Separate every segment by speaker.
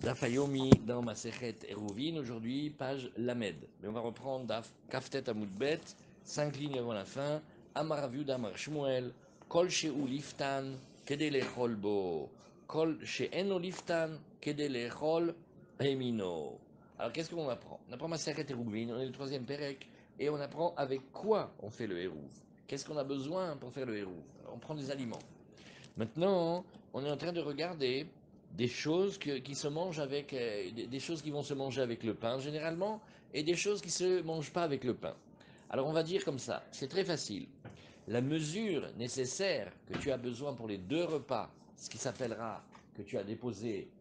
Speaker 1: Daf Hayomi dans Masechet Eruvin, aujourd'hui, page Lamed. Mais on va reprendre Daf Kaftet Amoudbet, 5 lignes avant la fin. Amar Rav Yehuda Amar Shmuel, Kol She'u Liftan, Kede Lechol Bo, Kol She'eno Liftan, Kede Lechol Hemino. Alors qu'est-ce qu'on apprend? On apprend Masechet Eruvin, on est le troisième Pérec, et on apprend avec quoi on fait le Hérouv. Qu'est-ce qu'on a besoin pour faire le Hérouv? Alors on prend des aliments. Maintenant, on est en train de regarder des choses qui se mangent avec, des choses qui vont se manger avec le pain généralement, et des choses qui ne se mangent pas avec le pain. Alors on va dire comme ça, c'est très facile. La mesure nécessaire que tu as besoin pour les deux repas, ce qui s'appellera que tu as déposé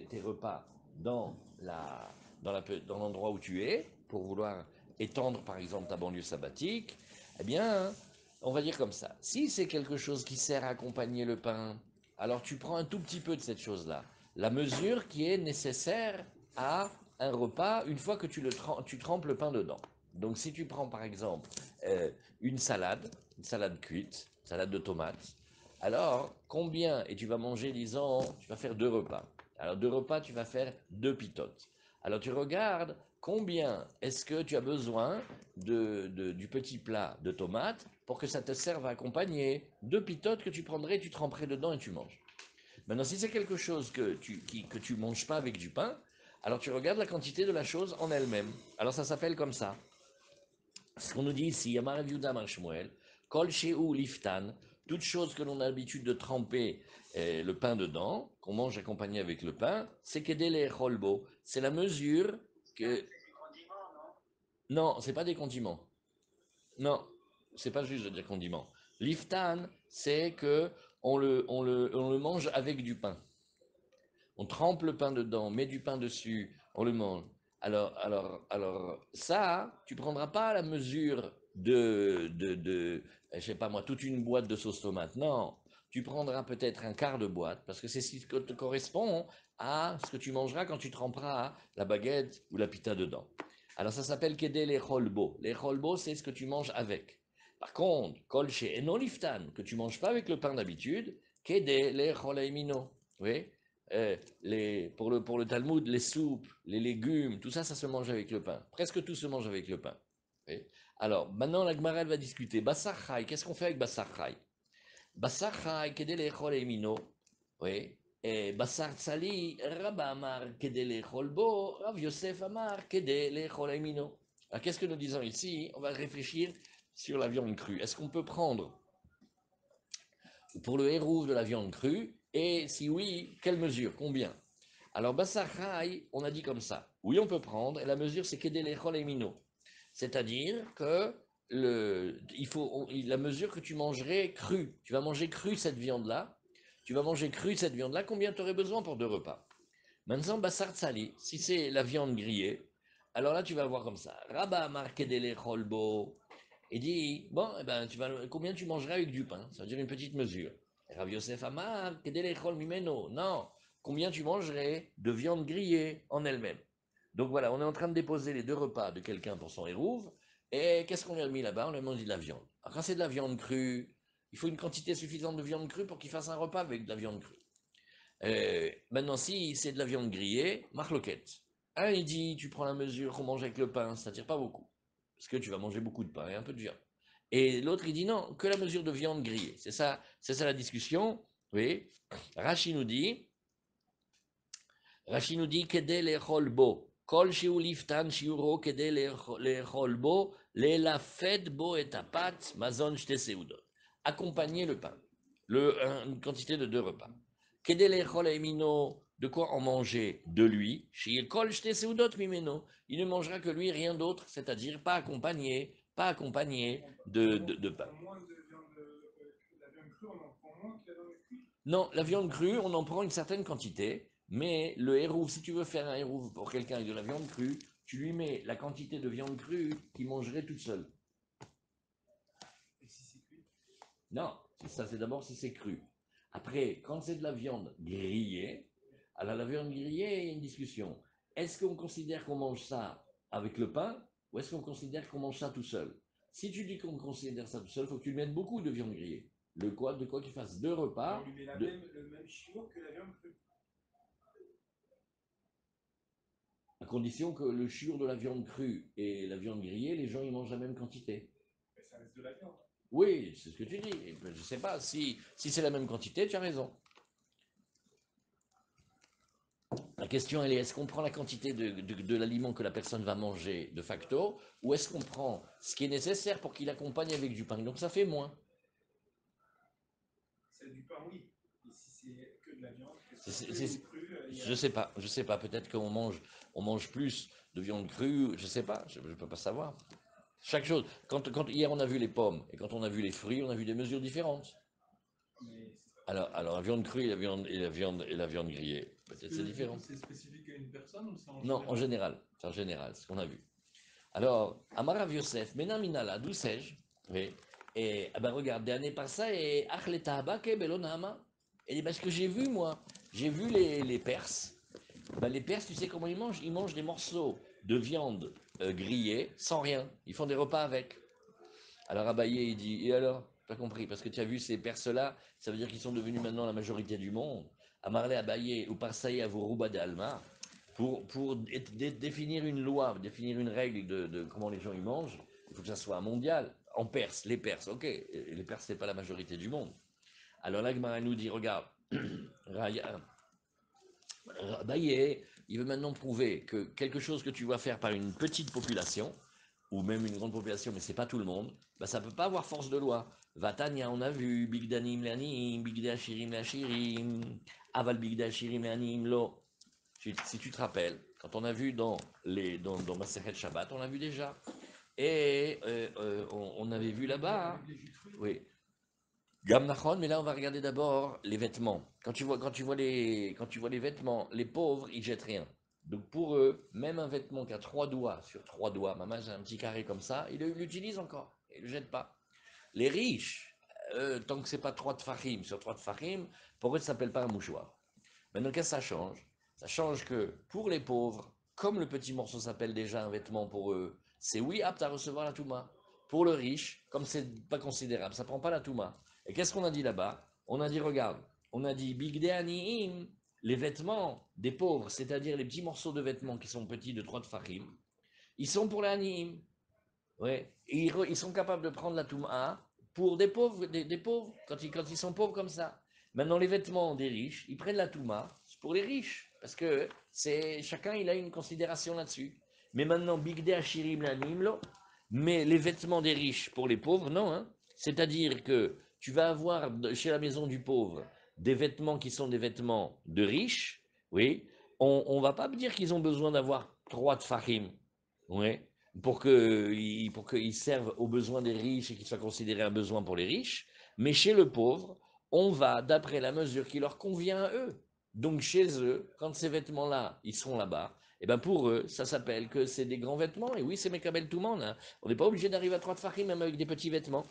Speaker 1: tes repas dans la, dans l'endroit où tu es, pour vouloir étendre par exemple ta banlieue sabbatique, eh bien, on va dire comme ça. Si c'est quelque chose qui sert à accompagner le pain, alors tu prends un tout petit peu de cette chose-là. La mesure qui est nécessaire à un repas une fois que tu trempes le pain dedans. Donc si tu prends par exemple une salade cuite, salade de tomates, alors combien, et tu vas manger, disons, tu vas faire deux repas. Alors deux repas, tu vas faire deux pitotes. Alors tu regardes combien est-ce que tu as besoin du petit plat de tomates pour que ça te serve à accompagner deux pitotes que tu prendrais, tu tremperais dedans et tu manges. Maintenant, si c'est quelque chose que tu manges pas avec du pain, alors tu regardes la quantité de la chose en elle-même. Alors ça s'appelle comme ça. Ce qu'on nous dit ici, Yamar Yehuda Amar Shmuel, Kol She'u Liftan, toute chose que l'on a l'habitude de tremper le pain dedans, qu'on mange accompagné avec le pain, c'est Kedele Cholbo. C'est la mesure que. Non, c'est pas des condiments. Non, c'est pas juste des condiments. Liftan, c'est que on le mange avec du pain. On trempe le pain dedans, on met du pain dessus, on le mange. Alors, ça, tu prendras pas la mesure je sais pas moi, toute une boîte de sauce tomate. Non, tu prendras peut-être un quart de boîte, parce que c'est ce qui te correspond à ce que tu mangeras quand tu tremperas la baguette ou la pita dedans. Alors ça s'appelle kede les cholbo. Les cholbo, c'est ce que tu manges avec. Par contre, kol chez enoliftan, que tu manges pas avec le pain d'habitude, kede les cholaimino. Oui, pour le Talmud, les soupes, les légumes, tout ça, ça se mange avec le pain. Presque tout se mange avec le pain. Oui. Alors, maintenant, la Gemara va discuter. Bassar chai, qu'est-ce qu'on fait avec Bassar chai? Bassar chai, kede lechol emino. Oui. Et Bassar tsali, Rabba amar kede lechol bo, Rav Yosef amar kede lechol emino. Alors, qu'est-ce que nous disons ici? On va réfléchir sur la viande crue. Est-ce qu'on peut prendre pour le héros de la viande crue? Et si oui, quelle mesure? Combien? Alors, Bassar chai, on a dit comme ça. Oui, on peut prendre, et la mesure, c'est kede lechol emino. C'est-à-dire que la mesure que tu mangerais crue, tu vas manger crue cette viande-là, combien tu aurais besoin pour deux repas? Maintenant, Bassar Tsali, si c'est la viande grillée, alors là tu vas voir comme ça. Rabba Markedele Cholbo, et dit, bon, eh ben, combien tu mangerais avec du pain? Ça veut dire une petite mesure. Rav Yosef Amar, Kedele Chol Mimeno, non, combien tu mangerais de viande grillée en elle-même? Donc voilà, on est en train de déposer les deux repas de quelqu'un pour son hérouve. Et qu'est-ce qu'on lui a mis là-bas? On lui a mis de la viande. Alors quand c'est de la viande crue, il faut une quantité suffisante de viande crue pour qu'il fasse un repas avec de la viande crue. Maintenant, si c'est de la viande grillée, marloquette. Un, il dit, tu prends la mesure qu'on mange avec le pain, ça ne tire pas beaucoup. Parce que tu vas manger beaucoup de pain et un peu de viande. Et l'autre, il dit non, que la mesure de viande grillée. C'est ça la discussion. Oui. Rashi nous dit, kede lechol bo. Kol shiu liftan shiuro kede lechol bo, lelafed bo et apat mazon shte seudot. Accompagner le pain. Une quantité de deux repas. Kede lechol emino, de quoi en manger de lui. Shil kol shte seudot mimeno. Il ne mangera que lui, rien d'autre, c'est-à-dire pas accompagné de pain. Non, la viande crue, on en prend une certaine quantité, mais le hérouf, si tu veux faire un hérouf pour quelqu'un avec de la viande crue, tu lui mets la quantité de viande crue qu'il mangerait toute seule. Non, ça c'est d'abord si c'est cru. Après, quand c'est de la viande grillée, alors la viande grillée, il y a une discussion. Est-ce qu'on considère qu'on mange ça avec le pain ou est-ce qu'on considère qu'on mange ça tout seul? Si tu dis qu'on considère ça tout seul, il faut que tu lui mettes beaucoup de viande grillée. De quoi qu'il fasse deux repas. On lui met le même chiour que la viande crue. À condition que le shiur de la viande crue et la viande grillée, les gens ils mangent la même quantité.
Speaker 2: Mais ça reste de la viande.
Speaker 1: Oui, c'est ce que tu dis. Je ne sais pas, si c'est la même quantité, tu as raison. La question, elle est, est-ce qu'on prend la quantité de l'aliment que la personne va manger de facto, ou est-ce qu'on prend ce qui est nécessaire pour qu'il accompagne avec du pain? Donc ça fait moins.
Speaker 2: C'est du pain, oui. Et si c'est que de la viande, que ce
Speaker 1: C'est-
Speaker 2: soit
Speaker 1: c'est-
Speaker 2: cru ou
Speaker 1: c'est-
Speaker 2: cru, il y a...
Speaker 1: je sais pas. Peut-être qu'on mange plus de viande crue. Je sais pas. Je peux pas savoir. Chaque chose. Quand hier on a vu les pommes et quand on a vu les fruits, on a vu des mesures différentes.
Speaker 2: Mais
Speaker 1: Alors la viande crue et la viande grillée, peut-être c'est
Speaker 3: Du
Speaker 1: différent.
Speaker 3: coup, c'est spécifique à une personne ou c'est en
Speaker 1: Non,
Speaker 3: général?
Speaker 1: c'est en général, ce qu'on a vu. Alors, Amarav Yosef, Menaminala, d'où sais-je? Oui. Et ah ben regarde, dernier par ça, et Achleta Habake Belonama. Et dit, ben, ce que j'ai vu, moi, j'ai vu les Perses. Ben, les Perses, tu sais comment ils mangent? Ils mangent des morceaux de viande grillée sans rien. Ils font des repas avec. Alors Abaye, il dit, et alors? Pas compris, parce que tu as vu ces Perses-là, ça veut dire qu'ils sont devenus maintenant la majorité du monde. Amarle Abaye, ou Parsaï Avorouba de Alma, pour définir une loi, définir une règle de comment les gens y mangent, il faut que ça soit mondial. En Perse, les Perses, ok, et les Perses, c'est pas la majorité du monde. Alors là, Gemara nous dit, regarde, Abaye, il veut maintenant prouver que quelque chose que tu vas faire par une petite population, ou même une grande population, mais c'est pas tout le monde, bah ça peut pas avoir force de loi. Vatania, on a vu, Bigdanim Lanim, Bigdashirim Lashirim, Aval Bigdashirim Lanim Lo. Si tu te rappelles, quand on a vu dans Maseret Shabbat, on l'a vu déjà. Et on avait vu là-bas, hein, oui, Gam Nachon, mais là on va regarder d'abord les vêtements. Quand tu vois les vêtements, les pauvres, ils jettent rien. Donc pour eux, même un vêtement qui a 3 doigts sur 3 doigts, maman j'ai un petit carré comme ça, ils l'utilisent encore, ils ne le jettent pas. Les riches, tant que c'est pas 3 tfachim sur 3 tfachim, pour eux ça s'appelle pas un mouchoir. Maintenant qu'est-ce que ça change? Ça change que pour les pauvres, comme le petit morceau s'appelle déjà un vêtement pour eux, c'est oui apte à recevoir la touma. Pour le riche, comme c'est pas considérable, ça prend pas la touma. Et qu'est-ce qu'on a dit là-bas? On a dit, regarde, on a dit bigde aniim, les vêtements des pauvres, c'est-à-dire les petits morceaux de vêtements qui sont petits de 3 tfachim, ils sont pour les aniim. Ouais. Et ils sont capables de prendre la touma pour des pauvres, des pauvres, quand ils sont pauvres comme ça. Maintenant, les vêtements des riches, ils prennent la touma pour les riches, parce que chacun il a une considération là-dessus. Mais maintenant, bigde ashirim lanimlo, mais les vêtements des riches pour les pauvres, non. Hein. C'est-à-dire que tu vas avoir chez la maison du pauvre des vêtements qui sont des vêtements de riches, oui. On va pas me dire qu'ils ont besoin d'avoir 3 tfachim, oui, pour qu'ils servent aux besoins des riches et qu'ils soient considérés un besoin pour les riches. Mais chez le pauvre, on va d'après la mesure qui leur convient à eux. Donc chez eux, quand ces vêtements-là, ils sont là-bas, et ben pour eux, ça s'appelle que c'est des grands vêtements. Et oui, c'est Mekabel tout le monde. Hein. On n'est pas obligé d'arriver à 3 tfachim même avec des petits vêtements.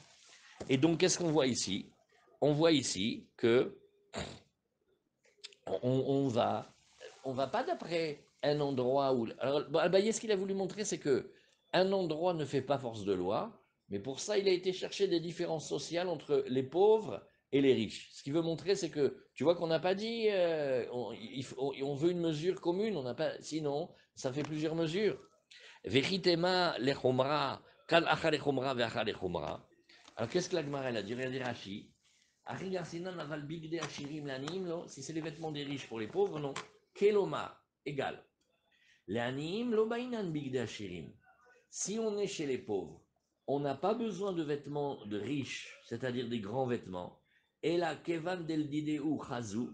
Speaker 1: Et donc qu'est-ce qu'on voit ici? On voit ici que on va on va pas d'après un endroit où. Alors, bon, Abaye, ce qu'il a voulu montrer, c'est que un endroit ne fait pas force de loi, mais pour ça, il a été chercher des différences sociales entre les pauvres et les riches. Ce qu'il veut montrer, c'est que, tu vois qu'on n'a pas dit, on veut une mesure commune, on n'a pas, sinon, ça fait plusieurs mesures. Vechitema lechomra, kal achar lechomra veachar lechomra. Alors, qu'est-ce que la Gemara a dit? Regardez Rashi. Si c'est les vêtements des riches pour les pauvres, non. Keloma, égal. Si on est chez les pauvres, on n'a pas besoin de vêtements de riches, c'est-à-dire des grands vêtements. Et la kevan del dideu chazu,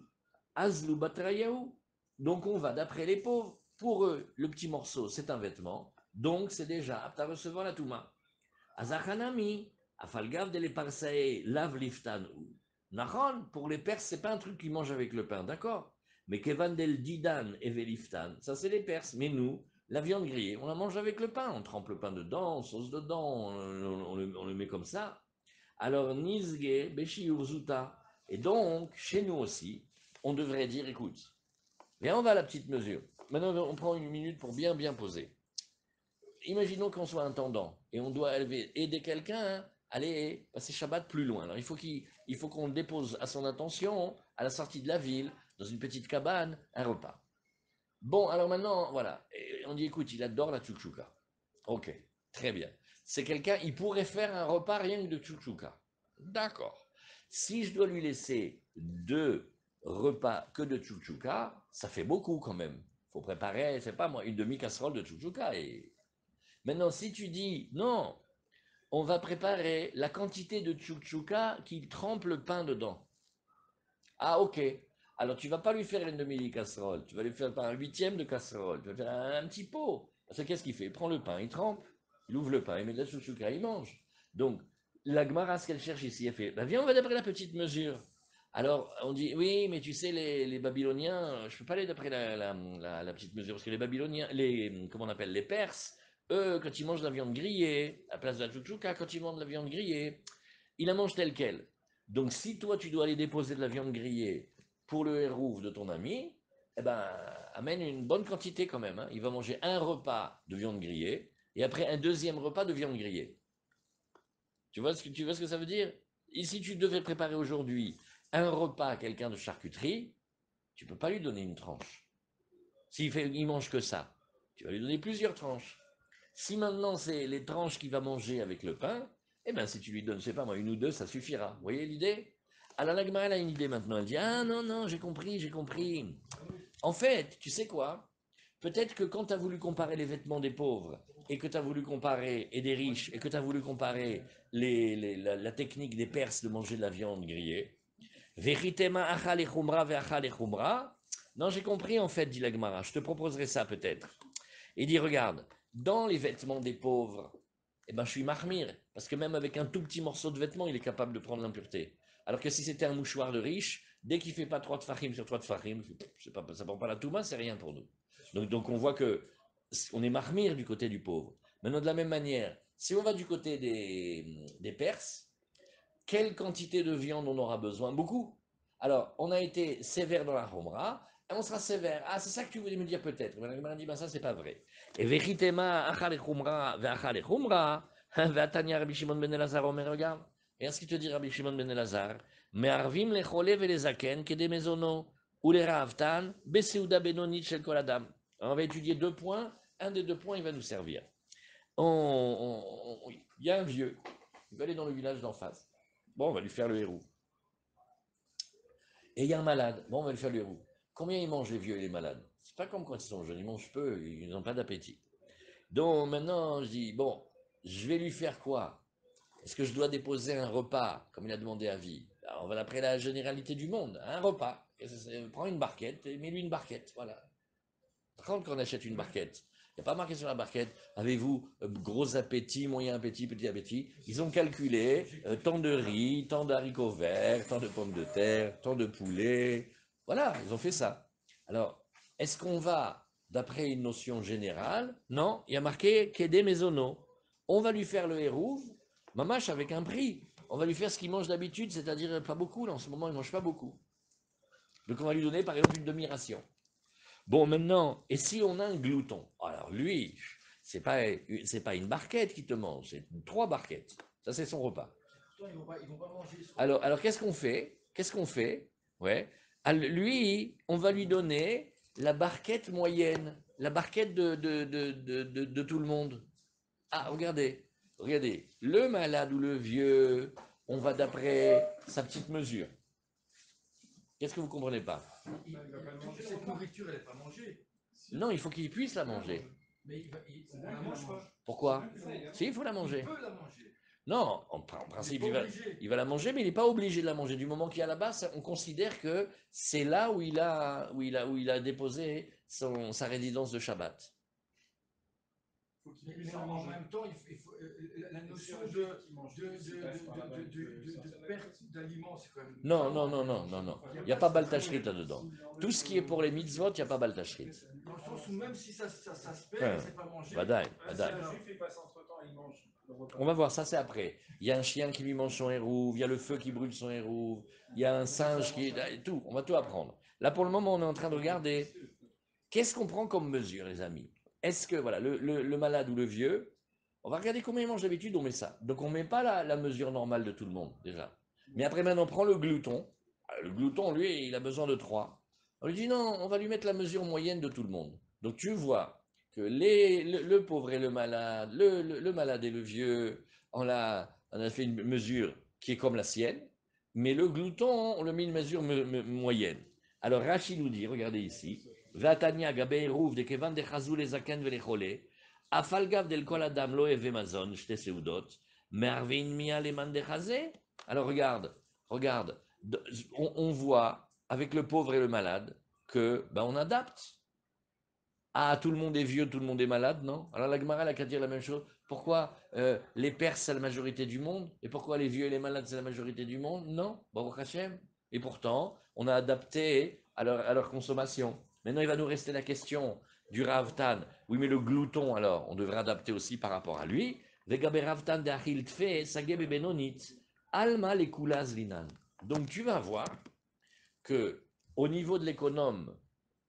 Speaker 1: azlu batrayahu. Donc on va d'après les pauvres. Pour eux, le petit morceau, c'est un vêtement. Donc c'est déjà apte à recevoir la touma. Azachanami, afalgav de l'eparsae, lav liftan. Nahon, pour les Perses, c'est pas un truc qu'ils mangent avec le pain, d'accord. Mais kevan del didan et veliftan, ça c'est les Perses. Mais nous, la viande grillée, on la mange avec le pain. On trempe le pain dedans, on sauce dedans, on le met comme ça. Alors, nizge, beshi urzuta. Et donc, chez nous aussi, on devrait dire, écoute, viens, on va à la petite mesure. Maintenant, on prend une minute pour bien poser. Imaginons qu'on soit intendant et on doit aider quelqu'un à aller passer Shabbat plus loin. Alors il faut qu'on dépose à son attention, à la sortie de la ville, dans une petite cabane, un repas. Bon, alors maintenant, voilà. Et on dit, écoute, il adore la tchouktchouka. Ok, très bien. C'est quelqu'un, il pourrait faire un repas rien que de tchouktchouka. D'accord. Si je dois lui laisser 2 repas que de tchouktchouka, ça fait beaucoup quand même. Il faut préparer, c'est pas moi, une demi-casserole de tchouktchouka. Et... Maintenant, si tu dis, non, on va préparer la quantité de tchouktchouka qu'il trempe le pain dedans. Ah, ok. Alors, tu vas pas lui faire une demi-casserole, tu vas lui faire un huitième de casserole, tu vas faire un petit pot. Parce que qu'est-ce qu'il fait? Il prend le pain, il trempe, il ouvre le pain, il met de la chouchouka, il mange. Donc, la Gemara, ce qu'elle cherche ici, elle fait, bah, viens, on va d'après la petite mesure. Alors, on dit, oui, mais tu sais, les Babyloniens, je ne peux pas aller d'après la petite mesure, parce que les Babyloniens, comment on appelle, les Perses, eux, quand ils mangent de la viande grillée, à la place de la chouchouka, quand ils mangent de la viande grillée, ils la mangent telle quelle. Donc, si toi, tu dois aller déposer de la viande grillée pour le hérouf de ton ami, eh ben, amène une bonne quantité quand même. Hein. Il va manger un repas de viande grillée et après un deuxième repas de viande grillée. Tu vois ce que ça veut dire? Et si tu devais préparer aujourd'hui un repas à quelqu'un de charcuterie, tu ne peux pas lui donner une tranche. Il mange que ça, tu vas lui donner plusieurs tranches. Si maintenant c'est les tranches qu'il va manger avec le pain, eh bien si tu lui donnes, je sais pas moi, une ou deux, ça suffira. Vous voyez l'idée? Alors la Gemara, elle a une idée maintenant. Elle dit, ah non, non, j'ai compris, j'ai compris. En fait, tu sais quoi? Peut-être que quand tu as voulu comparer les vêtements des pauvres et que tu as voulu comparer, et des riches, et que tu as voulu comparer la technique des Perses de manger de la viande grillée, Veritema achal et chumra ve'achal et chumra. Non, j'ai compris en fait, dit la Gemara. Je te proposerai ça peut-être. Il dit, regarde, dans les vêtements des pauvres, eh ben, je suis mahmir, parce que même avec un tout petit morceau de vêtement, il est capable de prendre l'impureté. Alors que si c'était un mouchoir de riche, dès qu'il ne fait pas 3 tfachim sur 3 tfachim, ça ne prend pas la touma, c'est rien pour nous. Donc on voit que on est mahmir du côté du pauvre. Maintenant, de la même manière, si on va du côté des Perses, quelle quantité de viande on aura besoin? Beaucoup. Alors, on a été sévère dans la Homra, et on sera sévère. Ah, c'est ça que tu voulais me dire peut-être. Mais la dit, ben ça, c'est pas vrai. Et Vechitema, Achal et Chumra, Ve'achal et Chumra, Ve'atania Rabbi Shimon ben Elazar, Omer, regarde. Et est-ce qu'il te dit Rabbi Shimon ben Elazar, Me'arvim les cholev et les zaken, kede mezono, ou les raavtan, Beseuda benonit shel kol adam. On va étudier 2 points. Un des 2 points, il va nous servir. Il y a un vieux, il va aller dans le village d'en face. Bon, on va lui faire le héros. Et il y a un malade. Bon, on va lui faire le héros. Combien ils mangent les vieux et les malades? C'est pas comme quand ils sont jeunes, ils mangent peu, ils n'ont pas d'appétit. Donc maintenant, je dis, bon, je vais lui faire quoi? Est-ce que je dois déposer un repas, comme il a demandé à Vie? Alors, on va d'après la généralité du monde, un repas. Prends une barquette et mets-lui une barquette, voilà. Quand on achète une barquette, il n'y a pas marqué sur la barquette, avez-vous gros appétit, moyen appétit, petit appétit? Ils ont calculé tant de riz, tant d'haricots verts, tant de pommes de terre, tant de poulet. Voilà, ils ont fait ça. Alors, est-ce qu'on va d'après une notion générale? Non, il y a marqué Kede Mesono. On va lui faire le hérouve, mamache avec un prix. On va lui faire ce qu'il mange d'habitude, c'est-à-dire pas beaucoup. Là, en ce moment, il ne mange pas beaucoup. Donc, on va lui donner par exemple une demi-ration. Bon, maintenant, et si on a un glouton? Alors lui, c'est pas une barquette qui te mange, c'est 3 barquettes. Ça, c'est son repas.
Speaker 3: Ils vont pas manger.
Speaker 1: Alors qu'est-ce qu'on fait? Qu'est-ce qu'on fait? Ouais. Alors, lui, on va lui donner la barquette moyenne, la barquette de tout le monde. Ah, regardez, le malade ou le vieux, on va d'après sa petite mesure. Qu'est-ce que vous comprenez pas?
Speaker 3: Cette nourriture, elle n'est pas mangée.
Speaker 1: Non, il faut qu'il puisse la manger.
Speaker 3: Mais on la mange pas.
Speaker 1: Pourquoi? Si, il faut la manger.
Speaker 3: Il peut la manger.
Speaker 1: Non, en principe,
Speaker 3: Il n'est pas obligé.
Speaker 1: il va la manger, mais il n'est pas obligé de la manger. Du moment qu'il y a là-bas, on considère que c'est là où il a déposé sa résidence de Shabbat.
Speaker 3: Mais en même temps, la notion de perte d'aliments, c'est quand même.
Speaker 1: Non, non, non, non, non, non. Il n'y a pas Baltachrit là-dedans. Tout ce qui est pour les mitzvot, il n'y a pas Baltachrit.
Speaker 3: Dans le sens où même si ça se perd, c'est pas mangé.
Speaker 1: Vadaï,
Speaker 2: Si
Speaker 1: vadaï.
Speaker 2: un juif, il passe entre temps, il mange le repas.
Speaker 1: On va voir, ça c'est après. Il y a un chien qui lui mange son hérouve, il y a le feu qui brûle son hérouve, il y a un singe qui... Tout, on va tout apprendre. Là pour le moment, on est en train de regarder qu'est-ce qu'on prend comme mesure, les amis. Est-ce que, voilà, le malade ou le vieux, on va regarder combien il mange d'habitude, on met ça. Donc on ne met pas la mesure normale de tout le monde, déjà. Mais après, maintenant, on prend le glouton. Le glouton, lui, il a besoin de 3. On lui dit non, on va lui mettre la mesure moyenne de tout le monde. Donc tu vois que le pauvre et le malade, le malade et le vieux, on a fait une mesure qui est comme la sienne, mais le glouton, on lui met une mesure moyenne. Alors Rachid nous dit, regardez ici, Vatania gabe rouv de kevan de chazou les zaken ve chole, afalgav del kol adam lo eve mazon, shte seudot, mervin mia le man de chazé. Alors regarde, on voit avec le pauvre et le malade que ben, on adapte. Ah, tout le monde est vieux, tout le monde est malade, non? Alors la Gemara, elle a qu'à dire la même chose. Pourquoi les Perses, c'est la majorité du monde? Et pourquoi les vieux et les malades, c'est la majorité du monde? Non, Baruch Hashem. Et pourtant, on a adapté à leur consommation. Maintenant, il va nous rester la question du Rav Tan. Oui, mais le glouton, alors, on devrait adapter aussi par rapport à lui. Vegabe Rav Tan de Achil Tfe, Sagebe Benonit, Alma les Kulaz Linan. Donc, tu vas voir que au niveau de l'économe,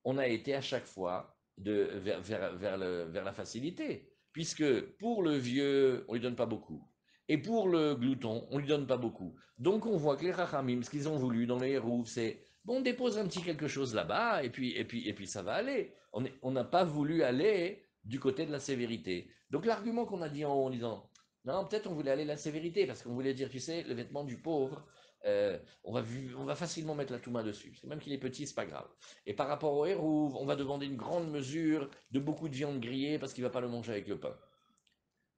Speaker 1: on a été à chaque fois vers la facilité. Puisque pour le vieux, on ne lui donne pas beaucoup. Et pour le glouton, on ne lui donne pas beaucoup. Donc on voit que les Rachamim, ce qu'ils ont voulu dans les Hérouves, c'est bon, on dépose un petit quelque chose là-bas, et puis ça va aller. On n'a pas voulu aller du côté de la sévérité. Donc l'argument qu'on a dit en haut en disant, non, peut-être on voulait aller la sévérité, parce qu'on voulait dire, tu sais, le vêtement du pauvre, on va facilement mettre la touma dessus. Parce que même qu'il est petit, c'est pas grave. Et par rapport au hérouve, on va demander une grande mesure de beaucoup de viande grillée parce qu'il ne va pas le manger avec le pain.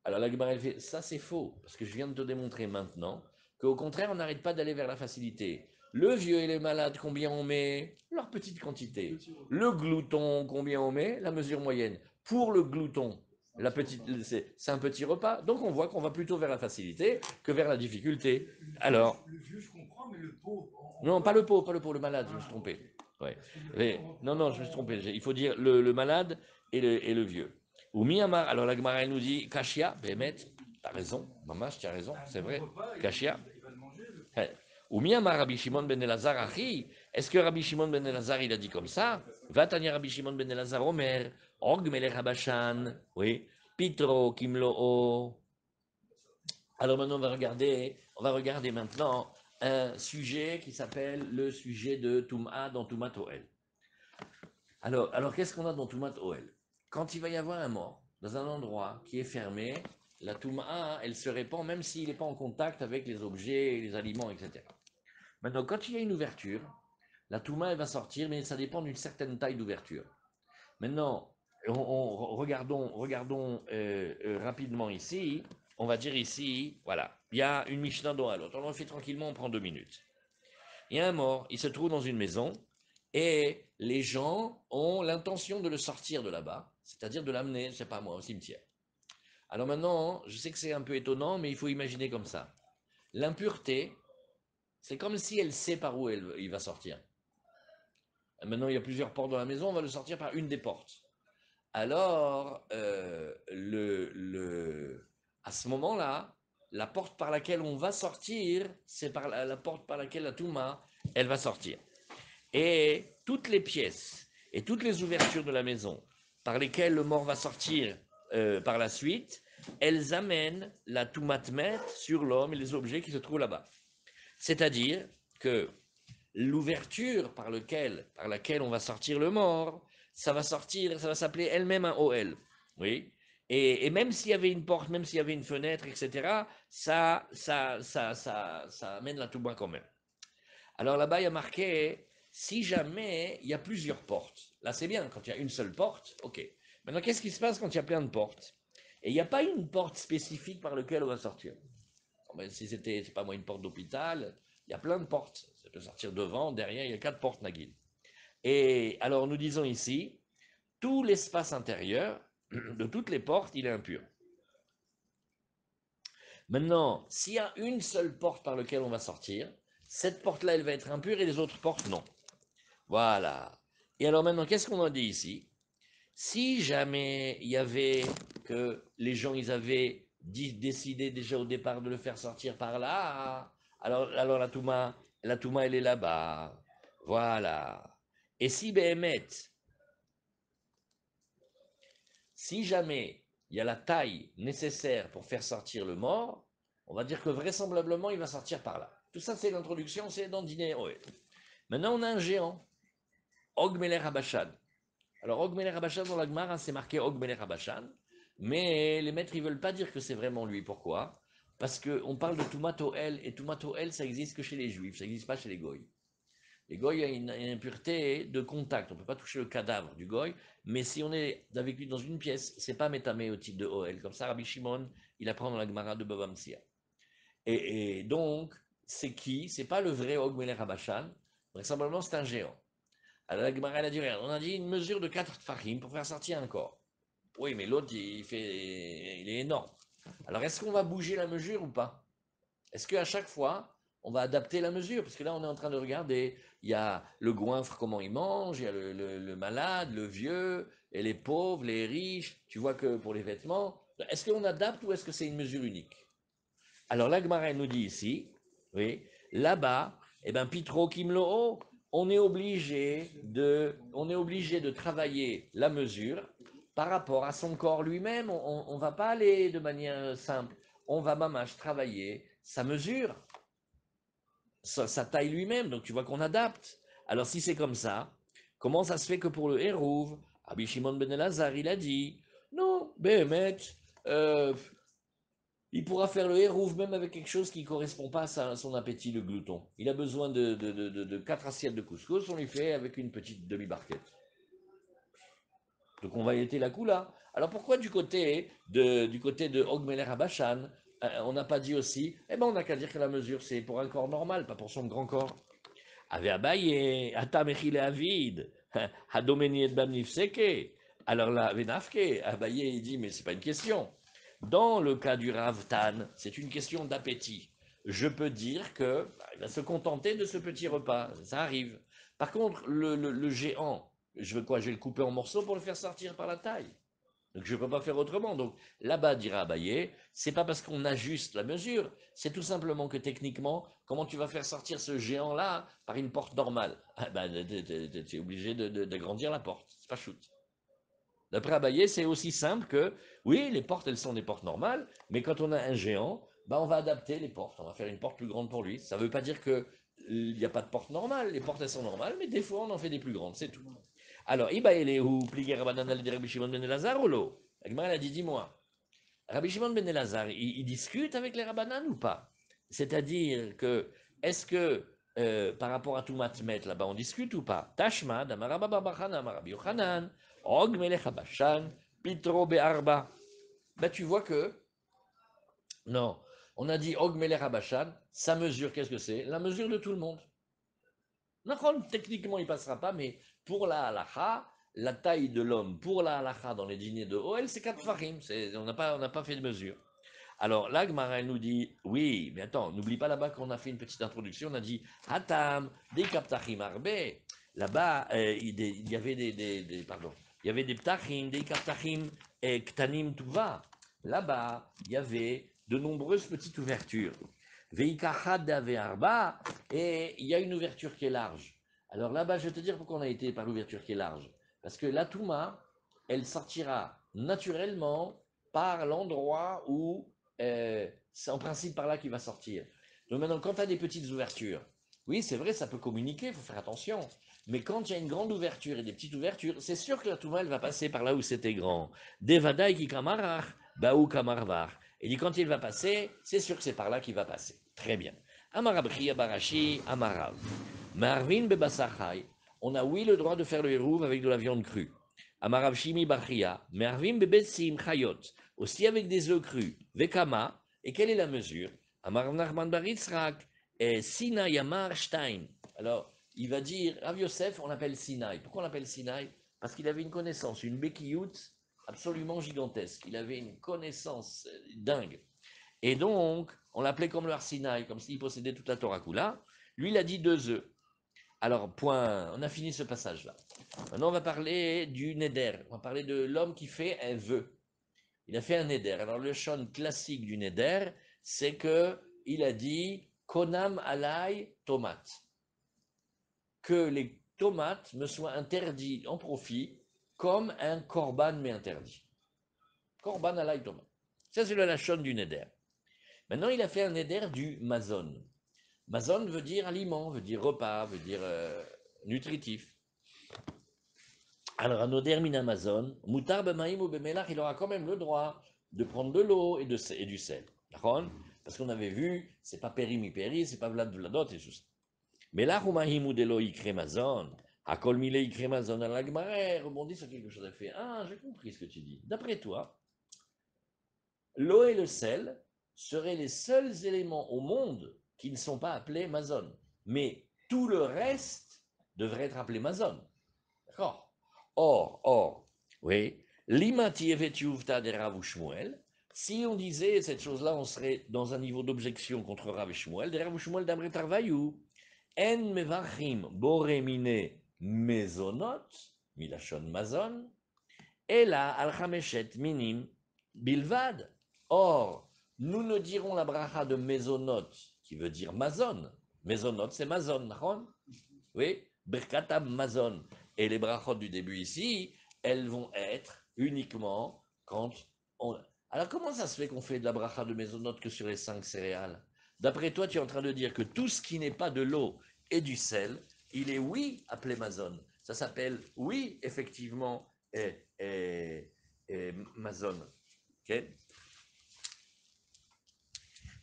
Speaker 1: Alors la Gemara, elle fait, ça c'est faux, parce que je viens de te démontrer maintenant qu'au contraire, on n'arrête pas d'aller vers la facilité. Le vieux et les malades, combien on met? Leur petite quantité. Le glouton, combien on met? La mesure moyenne. Pour le glouton, c'est un petit repas. Donc on voit qu'on va plutôt vers la facilité que vers la difficulté. Alors,
Speaker 3: Le vieux, je comprends, mais le pauvre.
Speaker 1: non, pas le pauvre, pas le pauvre, le malade, je me suis trompé. Ouais. Non, non, je me suis trompé. Il faut dire le malade et le vieux. Ou Miyamar, alors la Gemara elle nous dit Kashia, Behemet, t'as raison, Mamash, tu as raison, c'est vrai. Kashia.
Speaker 3: Il va le manger.
Speaker 1: Ou Miyamar Rabbi Shimon ben Elazar, Achi, est-ce que Rabbi Shimon ben Elazar il a dit comme ça? Va Tanya Rabbi Shimon ben Elazar Omer, Og Melech Habashan, oui, Pitro Kimloo. Alors maintenant, on va regarder maintenant un sujet qui s'appelle le sujet de Toum'a dans Toumat Oel. Alors qu'est-ce qu'on a dans Toumat Oel? Quand il va y avoir un mort dans un endroit qui est fermé, la Toum'a, elle se répand même s'il n'est pas en contact avec les objets, les aliments, etc. Maintenant, quand il y a une ouverture, la Toum'a, elle va sortir, mais ça dépend d'une certaine taille d'ouverture. Maintenant, regardons rapidement ici. On va dire ici, voilà, il y a une Mishnah dans l'autre. On en fait tranquillement, on prend 2 minutes. Il y a un mort, il se trouve dans une maison et les gens ont l'intention de le sortir de là-bas, c'est-à-dire de l'amener, je sais pas moi, au cimetière. Alors maintenant, je sais que c'est un peu étonnant, mais il faut imaginer comme ça. L'impureté, c'est comme si elle sait par où il va sortir. Maintenant, il y a plusieurs portes dans la maison, on va le sortir par une des portes. Alors, à ce moment-là, la porte par laquelle on va sortir, c'est par la porte par laquelle la Touma, elle va sortir. Et toutes les pièces et toutes les ouvertures de la maison par lesquelles le mort va sortir par la suite, elles amènent la Toumatmet sur l'homme et les objets qui se trouvent là-bas. C'est-à-dire que l'ouverture par laquelle on va sortir le mort, ça va s'appeler elle-même un OL. Oui. Et même s'il y avait une porte, même s'il y avait une fenêtre, etc., ça amène la Touba quand même. Alors là-bas, il y a marqué, si jamais il y a plusieurs portes. Là, c'est bien, quand il y a une seule porte, ok. Maintenant, qu'est-ce qui se passe quand il y a plein de portes? Et il n'y a pas une porte spécifique par laquelle on va sortir. Si c'était, c'est pas moi, une porte d'hôpital, il y a plein de portes. Ça peut sortir devant, derrière, il y a 4 portes, Nagil. Et alors, nous disons ici, tout l'espace intérieur de toutes les portes, il est impur. Maintenant, s'il y a une seule porte par laquelle on va sortir, cette porte-là, elle va être impure et les autres portes, non. Voilà. Et alors maintenant, qu'est-ce qu'on a dit ici? Si jamais il y avait que les gens, ils avaient décidé déjà au départ de le faire sortir par là, alors la Touma, elle est là-bas. Voilà. Et si Béhémet, si jamais il y a la taille nécessaire pour faire sortir le mort, on va dire que vraisemblablement, il va sortir par là. Tout ça, c'est l'introduction, c'est dans Dîner. Ouais. Maintenant, on a un géant. Og Melech Habashan. Alors, Og Melech Habashan, dans la Gemara, c'est marqué Og Melech Habashan, mais les maîtres, ils veulent pas dire que c'est vraiment lui. Pourquoi? Parce qu'on parle de Tumat Oel, et Tumat Oel, ça existe que chez les Juifs, ça n'existe pas chez les Goïs. Les Goïs, il y a une impureté de contact, on ne peut pas toucher le cadavre du Goï, mais si on est avec lui dans une pièce, c'est pas métamé au titre de Oel. Comme ça, Rabbi Shimon, il apprend dans la Gemara de Baba Metzia. Et donc, c'est qui? C'est pas le vrai Og Melech Habashan, vraisemblablement c'est un géant. Alors la Gemara elle a dit rien. On a dit une mesure de 4 tfachim pour faire sortir un corps. Oui, mais l'autre il est énorme. Alors est-ce qu'on va bouger la mesure ou pas? Est-ce qu'à chaque fois on va adapter la mesure? Parce que là on est en train de regarder, il y a le goinfre comment il mange, il y a le malade, le vieux, et les pauvres, les riches. Tu vois que pour les vêtements, est-ce qu'on adapte ou est-ce que c'est une mesure unique? Alors la Gemara nous dit ici, oui, là-bas, eh ben Pitro Kimloo, on est obligé de travailler la mesure par rapport à son corps lui-même. On ne va pas aller de manière simple. On va mamache travailler sa mesure, sa taille lui-même. Donc tu vois qu'on adapte. Alors si c'est comme ça, comment ça se fait que pour le Hérouv, Rabbi Shimon ben Elazar, il a dit, non, Béhémet, il pourra faire le hérouve même avec quelque chose qui ne correspond pas à son appétit, le glouton. Il a besoin de 4 assiettes de couscous, on lui fait avec une petite demi-barquette. Donc on va éter la coula. Alors pourquoi du côté de Ogmeler Habashan, on n'a pas dit aussi, eh ben on n'a qu'à dire que la mesure c'est pour un corps normal, pas pour son grand corps. Ave Abaye, Ata Mechile Avid, Hadomeni et Bamnifseke. Alors là, Venafke, Abaye il dit, mais c'est pas une question. Dans le cas du Rav Tan, c'est une question d'appétit. Je peux dire que il va se contenter de ce petit repas, ça arrive. Par contre, le géant, je veux quoi? Je vais le couper en morceaux pour le faire sortir par la taille. Donc je ne peux pas faire autrement. Donc là-bas, dira Abaye, c'est pas parce qu'on ajuste la mesure, c'est tout simplement que techniquement, comment tu vas faire sortir ce géant-là par une porte normale? Ah ben, tu es obligé d'agrandir la porte. C'est pas shoot. D'après Abaye, c'est aussi simple que, oui, les portes, elles sont des portes normales, mais quand on a un géant, bah, on va adapter les portes. On va faire une porte plus grande pour lui. Ça ne veut pas dire qu'il n'y a pas de porte normale. Les portes, elles sont normales, mais des fois, on en fait des plus grandes. C'est tout. Alors, Ibaelehu, pliger Rabbanan al Rabbi Shimon ben Elazar ou l'eau? La Gemara, elle a dit, dis-moi, Rabbi Shimon ben Elazar, il discute avec les Rabbanan ou pas? C'est-à-dire que, est-ce que par rapport à tout Matmet, là-bas, on discute ou pas? Tashma, Damaraba Barbachana, Marabi Yochanan, Og Melech Habashan, Pitro Be'arba. Ben, tu vois que, non, on a dit Og Melech Habashan, sa mesure, qu'est-ce que c'est? La mesure de tout le monde. Techniquement, il ne passera pas, mais pour la halacha, la taille de l'homme pour la halacha dans les dîners de Oel, c'est 4 farim. On n'a pas fait de mesure. Alors là, Gemara, elle nous dit, oui, mais attends, n'oublie pas là-bas qu'on a fait une petite introduction, on a dit, Hatam, des kaptachim arbe. Là-bas, il y avait pardon, il y avait des ptachim, des kaptachim, ktanim tuva. Là-bas, il y avait de nombreuses petites ouvertures. Veikachad arba, et il y a une ouverture qui est large. Alors là-bas, je vais te dire pourquoi on a été par l'ouverture qui est large. Parce que la touma, elle sortira naturellement par l'endroit où c'est en principe par là qu'il va sortir. Donc maintenant, quand tu as des petites ouvertures, oui, c'est vrai, ça peut communiquer, il faut faire attention. Mais quand il y a une grande ouverture et des petites ouvertures, c'est sûr que la touma, elle va passer par là où c'était grand. Devadaï ki kamarach, baou kamarvar. Et dit quand il va passer, c'est sûr que c'est par là qu'il va passer. Très bien. Amarabri, Barashi, Amarav. Marvin Bebasachai, on a oui le droit de faire le hérouv avec de la viande crue. Amarav Shimi Bachia, Marvin Bebetsim Chayot, aussi avec des œufs crus. Vekama, et quelle est la mesure? Amarav Nachman Baritzrak, et Sina Yamar Stein. Alors, il va dire, Rav Yosef, on l'appelle Sinaï. Pourquoi on l'appelle Sinaï? Parce qu'il avait une connaissance, une bekiout absolument gigantesque. Il avait une connaissance dingue. Et donc, on l'appelait comme le Arsinaï, comme s'il possédait toute la Torah Kula. Lui, il a dit 2 œufs. Alors, point, on a fini ce passage-là. Maintenant, on va parler du Neder. On va parler de l'homme qui fait un vœu. Il a fait un Neder. Alors, le chant classique du Neder, c'est que il a dit Konam alay tomate. Que les tomates me soient interdites en profit comme un korban m'est interdit. Korban alay tomate. Ça, c'est le lachon du Neder. Maintenant, il a fait un Neder du Mazon. Mazon veut dire aliment, veut dire repas, veut dire nutritif. Alors, Anoder min Amazon, Mutar b'maim ou b'melach, il aura quand même le droit de prendre de l'eau et du sel. D'accord? Parce qu'on avait vu, c'est pas péri mi péri, c'est pas vlad vladot et tout ça. Melach ou mahim ou delo ikre mazon, hakol mile ikre mazon, à la Gemara rebondit sur quelque chose. Elle fait, ah, j'ai compris ce que tu dis. D'après toi, l'eau et le sel seraient les seuls éléments au monde qui ne sont pas appelés mazon. Mais tout le reste devrait être appelé mazon. D'accord? Or, oui, l'imati evetiuvta de Rav ou Shmuel, si on disait cette chose-là, on serait dans un niveau d'objection contre Rav et Shmuel, de Rav ou Shmuel d'Amre Tarvayou, en mevachim boremine mezonot, milachon mazon, et là, al chameshet minim bilvad. Or, nous ne dirons la bracha de mezonot, qui veut dire mazon. Mezonot, c'est mazon, d'accord? Oui, Birkatam Mazon. Et les brachot du début ici, elles vont être uniquement quand on. Alors comment ça se fait qu'on fait de la bracha de mésonote que sur les 5 céréales? D'après toi, tu es en train de dire que tout ce qui n'est pas de l'eau et du sel, il est oui appelé Mazon. Ça s'appelle oui, effectivement, Mazon. Ok.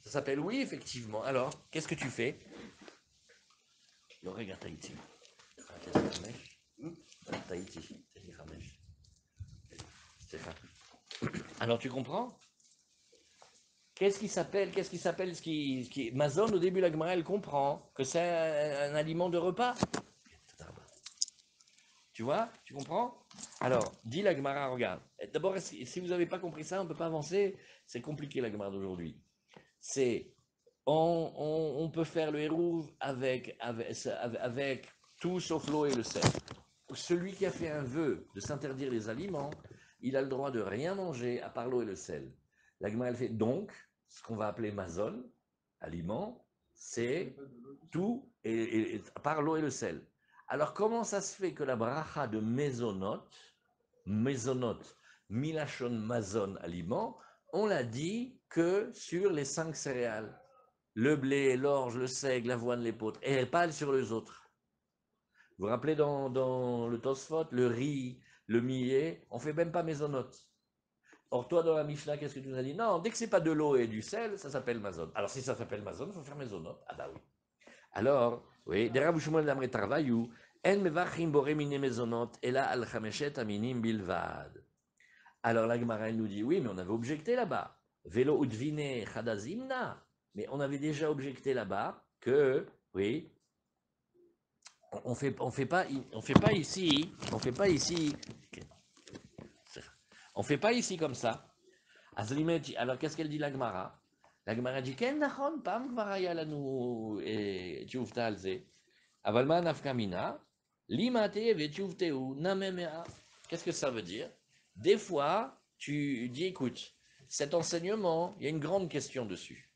Speaker 1: Ça s'appelle oui, effectivement. Alors, qu'est-ce que tu fais? Regarde Tahiti. Tahiti. Alors tu comprends? Mazon, au début, la Gemara, elle comprend que c'est un aliment de repas. Tu vois? Tu comprends? Alors, dit la Gemara, regarde. D'abord, si vous n'avez pas compris ça, on ne peut pas avancer. C'est compliqué, la Gemara d'aujourd'hui. C'est, on peut faire le hérouv avec tout sauf l'eau et le sel. Celui qui a fait un vœu de s'interdire les aliments, il a le droit de rien manger à part l'eau et le sel. La Gemara, elle fait donc, ce qu'on va appeler mazon, aliment, c'est tout, à part l'eau et le sel. Alors, comment ça se fait que la bracha de mezonot, milachon mazon, aliment, on l'a dit que sur les 5 céréales, le blé, l'orge, le seigle, l'avoine, l'épeautre, et pas sur les autres. Vous vous rappelez dans le Tosfot, le riz, le millet, on ne fait même pas mésonote. Or, toi, dans la Mishnah, qu'est-ce que tu nous as dit? Non, dès que c'est pas de l'eau et du sel, ça s'appelle mazon. Alors, si ça s'appelle mazon, il faut faire mésonote. Ah bah oui. Alors, oui, derrière Bouchouman d'Amre Tarvayou, en mevachim boremine mezonot, et là, al chameshet aminim bilvad. Alors, la Gemara, elle nous dit, oui, mais on avait objecté là-bas. Velo udvine chadazimna. Mais on avait déjà objecté là-bas que, oui, on fait pas ici, on fait pas ici comme ça. Alors qu'est-ce qu'elle dit la Gemara? La Gemara dit ken nachon pam kvaraya lanu tchuvta alze. Avalma nafkamina limate ve tchuvteu namemea. Qu'est-ce que ça veut dire? Des fois, tu dis écoute, cet enseignement, il y a une grande question dessus.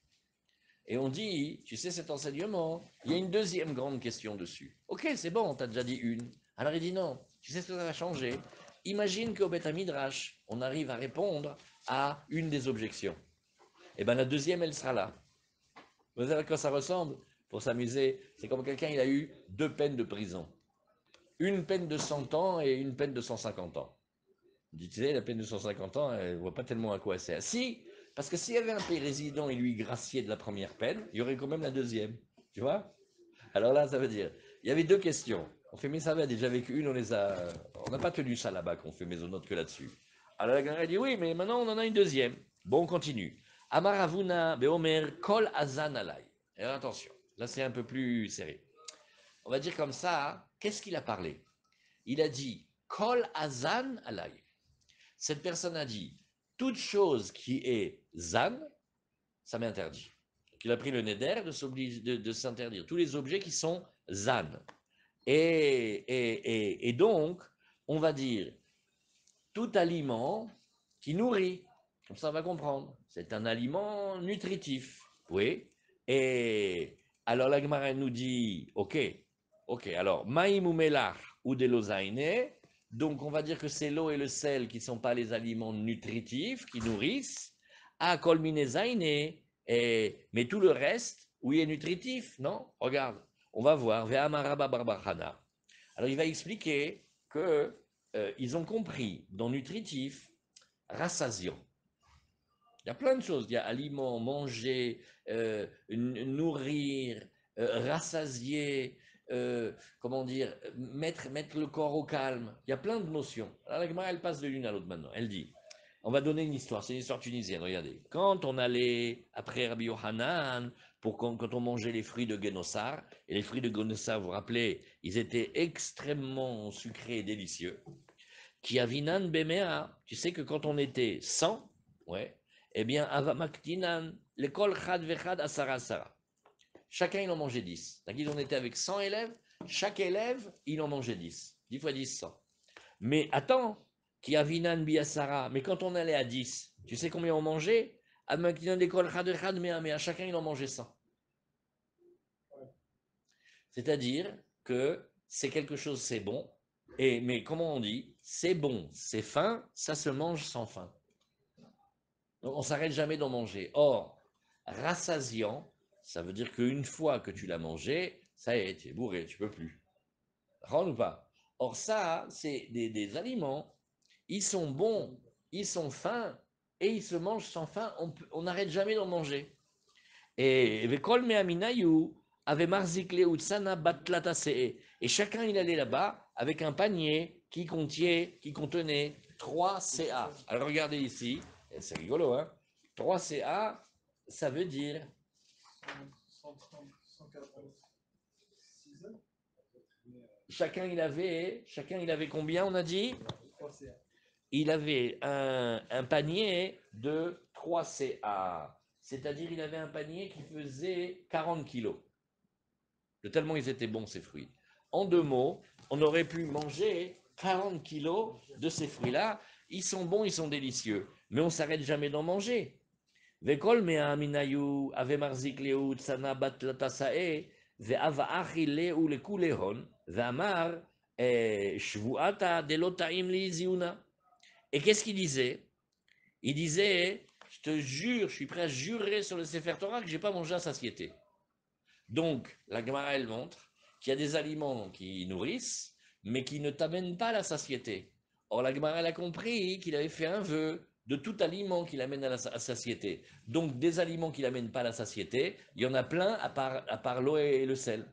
Speaker 1: Et on dit, tu sais cet enseignement, il y a une deuxième grande question dessus. Ok, c'est bon, on t'a déjà dit une. Alors il dit non, tu sais ce que ça va changer. Imagine qu'au Beth Midrash, on arrive à répondre à une des objections. Et bien la deuxième, elle sera là. Vous savez à quoi ça ressemble? Pour s'amuser, c'est comme quelqu'un, il a eu 2 peines de prison. Une peine de 100 ans et une peine de 150 ans. Vous dites, tu sais, la peine de 150 ans, elle ne voit pas tellement à quoi elle sert. Si, parce que s'il y avait un pays résident et lui gracié de la première peine, il y aurait quand même la deuxième. Tu vois? Alors là, ça veut dire, il y avait 2 questions. On fait, mais ça va, déjà avec une, on n'a pas tenu ça là-bas, qu'on fait maisonnote que là-dessus. Alors la Gemara dit, oui, mais maintenant on en a une deuxième. Bon, on continue. Amaravuna beomer kol azan alay. Et alors, attention, là c'est un peu plus serré. On va dire comme ça, qu'est-ce qu'il a parlé? Il a dit kol azan alay. Cette personne a dit, toute chose qui est zan, ça m'interdit. Il a pris le neder de s'interdire tous les objets qui sont zan. Et donc, on va dire, tout aliment qui nourrit, comme ça on va comprendre, c'est un aliment nutritif. Oui. Et alors la Gemara nous dit, ok, alors, maïm ou melach ou de l'ozaïne, donc on va dire que c'est l'eau et le sel qui ne sont pas les aliments nutritifs, qui nourrissent, à kolminezaïne, mais tout le reste, oui, est nutritif, non? Regarde, on va voir, ve'amaraba barbachana. Alors il va expliquer que ils ont compris dans nutritif, rassasiant. Il y a plein de choses. Il y a aliments, manger, nourrir, rassasier, comment dire, mettre le corps au calme. Il y a plein de notions. Alors la Gemara, elle passe de l'une à l'autre maintenant. Elle dit, on va donner une histoire. C'est une histoire tunisienne. Regardez. Quand on allait après Rabbi Yohanan, quand on mangeait les fruits de Génossar, et les fruits de Génossar, vous vous rappelez, ils étaient extrêmement sucrés et délicieux. Qui avinan bemea, tu sais que quand on était 100, ouais, eh bien, avamaktinan, l'école chad vechad asara asara. Chacun, il en mangeait 10. C'est-à-dire on était avec 100 élèves, chaque élève, il en mangeait 10. 10 fois 10, 100. Mais attends, qui avinan bi asara, mais quand on allait à 10, tu sais combien on mangeait? Avamaktinan, l'école chad vechad mea, mais à chacun, il en mangeait 100. C'est-à-dire que c'est quelque chose, c'est bon, mais comment on dit? C'est bon, c'est fin, ça se mange sans faim. Donc on ne s'arrête jamais d'en manger. Or, rassasiant, ça veut dire qu'une fois que tu l'as mangé, ça y est, tu es bourré, tu ne peux plus. Rend ou pas? Or ça, c'est des aliments, ils sont bons, ils sont fins, et ils se mangent sans faim, on n'arrête jamais d'en manger. Et Vekol Meaminayu avait Marzikle Utsana Batlatasee. Et chacun il allait là-bas avec un panier qui contenait 3 CA. Alors regardez ici, c'est rigolo, hein? 3 CA, ça veut dire
Speaker 2: 136 heures.
Speaker 1: chacun il avait combien, on a dit?
Speaker 2: 3 CA.
Speaker 1: Il avait un panier de 3 CA. C'est-à-dire il avait un panier qui faisait 40 kilos. De tellement ils étaient bons, ces fruits. En 2 mots, on aurait pu manger 40 kilos de ces fruits-là. Ils sont bons, ils sont délicieux. Mais on ne s'arrête jamais d'en manger. Vekol mea minayu ave marzik leu tsana bat latasae ve'ava achi leu lekulehon ve'amar shvuata delotaim li ziuna. Et qu'est-ce qu'il disait? Il disait, je te jure, je suis prêt à jurer sur le Sefer Torah que je n'ai pas mangé à satiété. Donc, la Gemara, elle montre qu'il y a des aliments qui nourrissent, mais qui ne t'amènent pas à la satiété. Or, la Gemara, elle a compris qu'il avait fait un vœu de tout aliment qui l'amène à la satiété. Donc, des aliments qui l'amènent pas à la satiété, il y en a plein à part l'eau et le sel.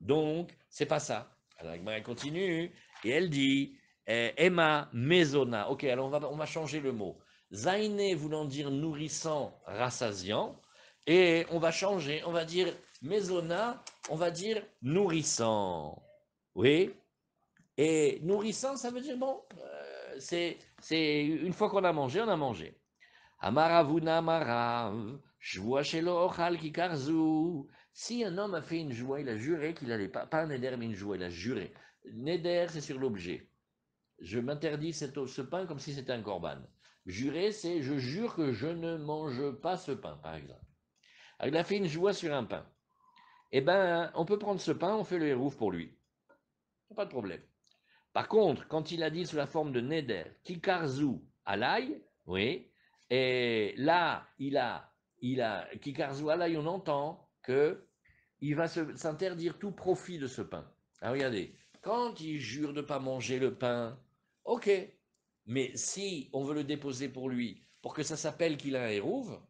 Speaker 1: Donc, c'est pas ça. Alors, la Gemara continue et elle dit Emma Mezona. Ok, alors on va changer le mot. Zaine voulant dire nourrissant, rassasiant. Et on va changer, on va dire Mezona, on va dire nourrissant. Oui. Et nourrissant, ça veut dire bon, c'est une fois qu'on a mangé, on a mangé. Amaravuna Amarav, Shvua Shelo Ochal Kikarzu. Si un homme a fait une joie, il a juré qu'il n'allait pas un neder, mais une joie, il a juré. Neder, c'est sur l'objet. Je m'interdis ce pain comme si c'était un korban. Jurer, c'est je jure que je ne mange pas ce pain, par exemple. Alors, il a fait une joie sur un pain. Eh bien, on peut prendre ce pain, on fait le hérouf pour lui. Pas de problème. Par contre, quand il a dit sous la forme de neder, kikarzu alay, oui, et là, kikarzu alay, on entend que il va s'interdire tout profit de ce pain. Alors regardez, quand il jure de ne pas manger le pain, ok, mais si on veut le déposer pour lui, pour que ça s'appelle qu'il a un hérouve,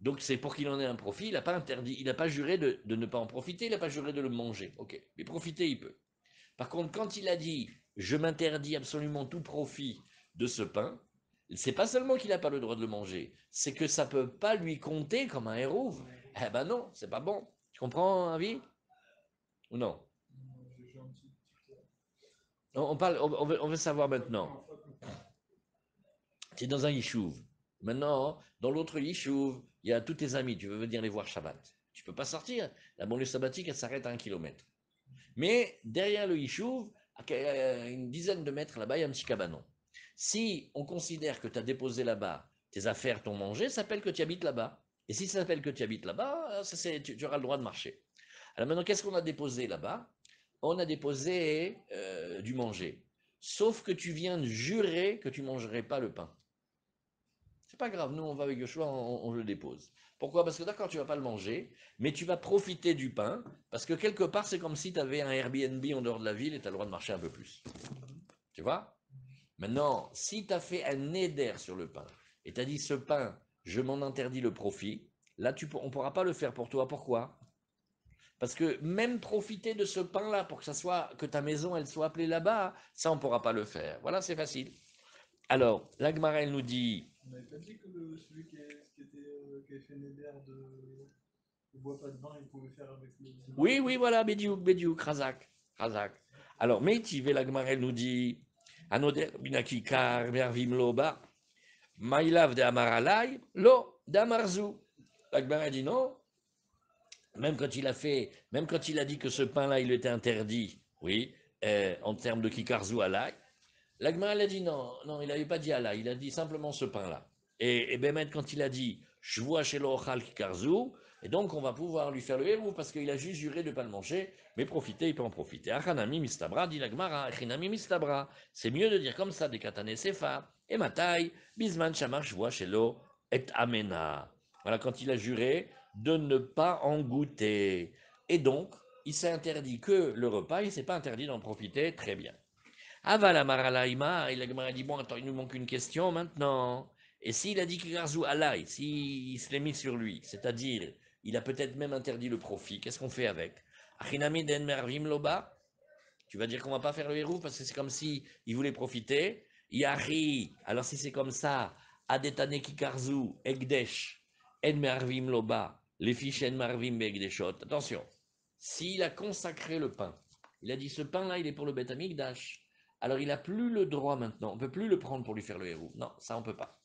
Speaker 1: donc c'est pour qu'il en ait un profit, il n'a pas interdit, il n'a pas juré de ne pas en profiter, il n'a pas juré de le manger, ok, mais profiter il peut. Par contre, quand il a dit je m'interdis absolument tout profit de ce pain, c'est pas seulement qu'il n'a pas le droit de le manger, c'est que ça peut pas lui compter comme un héros. Eh ben non, c'est pas bon. Tu comprends, Avi? Ou non? On veut savoir maintenant. Tu es dans un yishuv. Maintenant, dans l'autre yishuv, il y a tous tes amis. Tu veux venir les voir Shabbat. Tu peux pas sortir. La banlieue sabbatique, elle s'arrête à 1 kilomètre. Mais derrière le yishuv, à une dizaine de mètres là-bas, il y a un petit cabanon. Si on considère que tu as déposé là-bas tes affaires, ton manger, ça s'appelle que tu habites là-bas. Et si ça s'appelle que tu habites là-bas, tu auras le droit de marcher. Alors maintenant, qu'est-ce qu'on a déposé là-bas? On a déposé du manger. Sauf que tu viens de jurer que tu ne mangerais pas le pain. C'est pas grave, nous on va avec Yoshua, on le dépose. Pourquoi? Parce que d'accord, tu vas pas le manger, mais tu vas profiter du pain, parce que quelque part c'est comme si tu avais un Airbnb en dehors de la ville et tu as le droit de marcher un peu plus. Tu vois? Maintenant, si tu as fait un neder sur le pain, et tu as dit ce pain, je m'en interdis le profit, là, on ne pourra pas le faire pour toi. Pourquoi? Parce que même profiter de ce pain-là pour que ça soit, que ta maison, elle soit appelée là-bas, ça, on ne pourra pas le faire. Voilà, c'est facile. Alors, la Gemara, elle nous dit,
Speaker 2: On n'avait pas dit que celui qui avait fait Neder ne boit pas de vin, il pouvait faire avec le vin.
Speaker 1: oui, voilà, Bédiouk, Razak, Razak. Alors, Meiti, la Gemara, elle nous dit, Anoder, Binakikar, Vervim Loba, Maïlav de Amaralai, Lo, d'Amarzu. La Gemara dit non, même quand il a dit que ce pain-là, il était interdit, oui, en termes de Kikarzu alai, la Gemara, elle a dit non, non, il n'avait pas dit alai, il a dit simplement ce pain-là. Et Bémet, quand il a dit, je vois chez l'Ochal Kikarzu, et donc on va pouvoir lui faire le héros parce qu'il a juste juré de ne pas le manger, mais profiter, il peut en profiter. Achanami mistabra, dit la Gemara, Achinami mistabra, c'est mieux de dire comme ça, des katane sefa, et matai, bisman shamar, je vois chez l'eau, et amena. Voilà, quand il a juré de ne pas en goûter. Et donc, il s'est interdit que le repas, il ne s'est pas interdit d'en profiter, très bien. Avala maralaima, il a dit, bon, attends, il nous manque une question maintenant. Et s'il a dit Kikarzu alai, s'il se l'est mis sur lui, c'est-à-dire, il a peut-être même interdit le profit, qu'est-ce qu'on fait avec? Achinami den mervim loba, tu vas dire qu'on va pas faire le héros parce que c'est comme si il voulait profiter. Yahi, alors si c'est comme ça, adetane kikarzu, egdesh, en mervim loba, les fiches en marvim begdeshot. Attention, s'il a consacré le pain, il a dit ce pain-là, il est pour le bet amigdash. Alors il n'a plus le droit maintenant, on ne peut plus le prendre pour lui faire le héros. Non, ça on ne peut pas.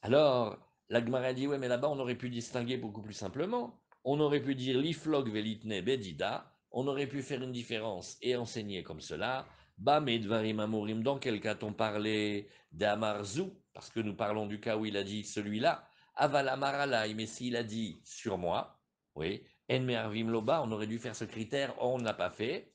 Speaker 1: Alors, la Gemara dit, ouais, mais là-bas, on aurait pu distinguer beaucoup plus simplement. On aurait pu dire l'iflog velitne bedida, on aurait pu faire une différence et enseigner comme cela. Bam et dvarim amorim, dans quel cas on parlait d'Amarzu, parce que nous parlons du cas où il a dit celui-là, aval amaralai, mais s'il a dit sur moi, oui, en mervim loba, on aurait dû faire ce critère, on ne l'a pas fait.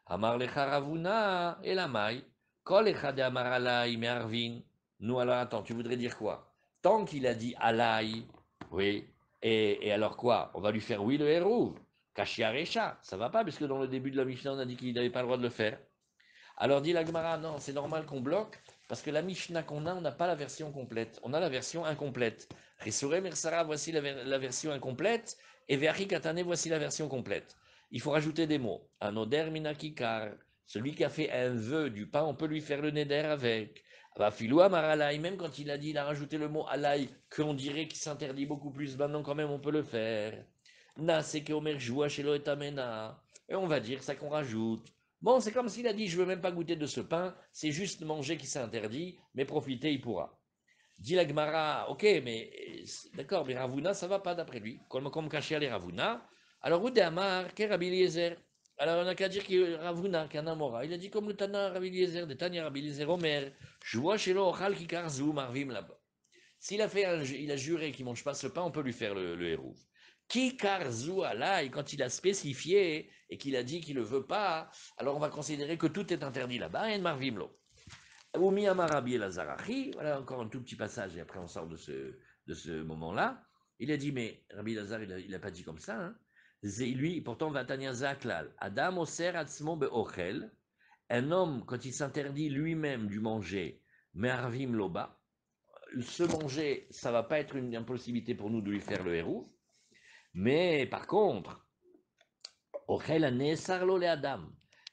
Speaker 1: Amar lecharavuna et la maille, kol echade amaralai mervin. Nous, alors attends, tu voudrais dire quoi? Tant qu'il a dit Alaï, oui, et alors quoi? On va lui faire oui le héros. Kashiarecha, ça va pas, puisque dans le début de la Mishnah, on a dit qu'il n'avait pas le droit de le faire. Alors dit la Gemara, non, c'est normal qu'on bloque, parce que la Mishnah qu'on a, on n'a pas la version complète. On a la version incomplète. Risure Mersara, voici la version incomplète, et Veachi Katane, voici la version complète. Il faut rajouter des mots. Anoder minakikar, celui qui a fait un vœu du pain, on peut lui faire le neder avec. Filou Amaralai, même quand il a dit, il a rajouté le mot alai, qu'on dirait qu'il s'interdit beaucoup plus, maintenant quand même on peut le faire. Na, c'est que Omer joua chez l'Oetamena. Et on va dire ça qu'on rajoute. Bon, c'est comme s'il a dit, je veux même pas goûter de ce pain, c'est juste manger qui s'interdit, mais profiter il pourra. Dit la Gemara, ok, mais d'accord, mais Ravuna, ça va pas d'après lui. Comme caché les Ravuna. Alors, Oudé Amar, qu'est Rabbi Eliezer? Alors, on n'a qu'à dire que Ravuna, qu'un Amora. Il a dit comme le Tana Rabbi Eliezer, de Tanya Rabbi Eliezer Omer, je vois chez l'Ochal Kikarzu, Marvim là-bas. S'il a il a juré qu'il ne mange pas ce pain, on peut lui faire le héros. Kikarzu alai, quand il a spécifié et qu'il a dit qu'il ne le veut pas, alors on va considérer que tout est interdit là-bas, et Marvimlo. Oumi Amarabi el Azarachi, voilà encore un tout petit passage, et après on sort de ce moment-là. Il a dit, mais Rabbi Lazar, il n'a pas dit comme ça. Hein. Lui, pourtant, Vatania Zaklal, Adam Oser Atzmo Beochel, un homme, quand il s'interdit lui-même du manger, Mervim Loba, se manger, ça va pas être une impossibilité pour nous de lui faire le héros. Mais par contre, Adam,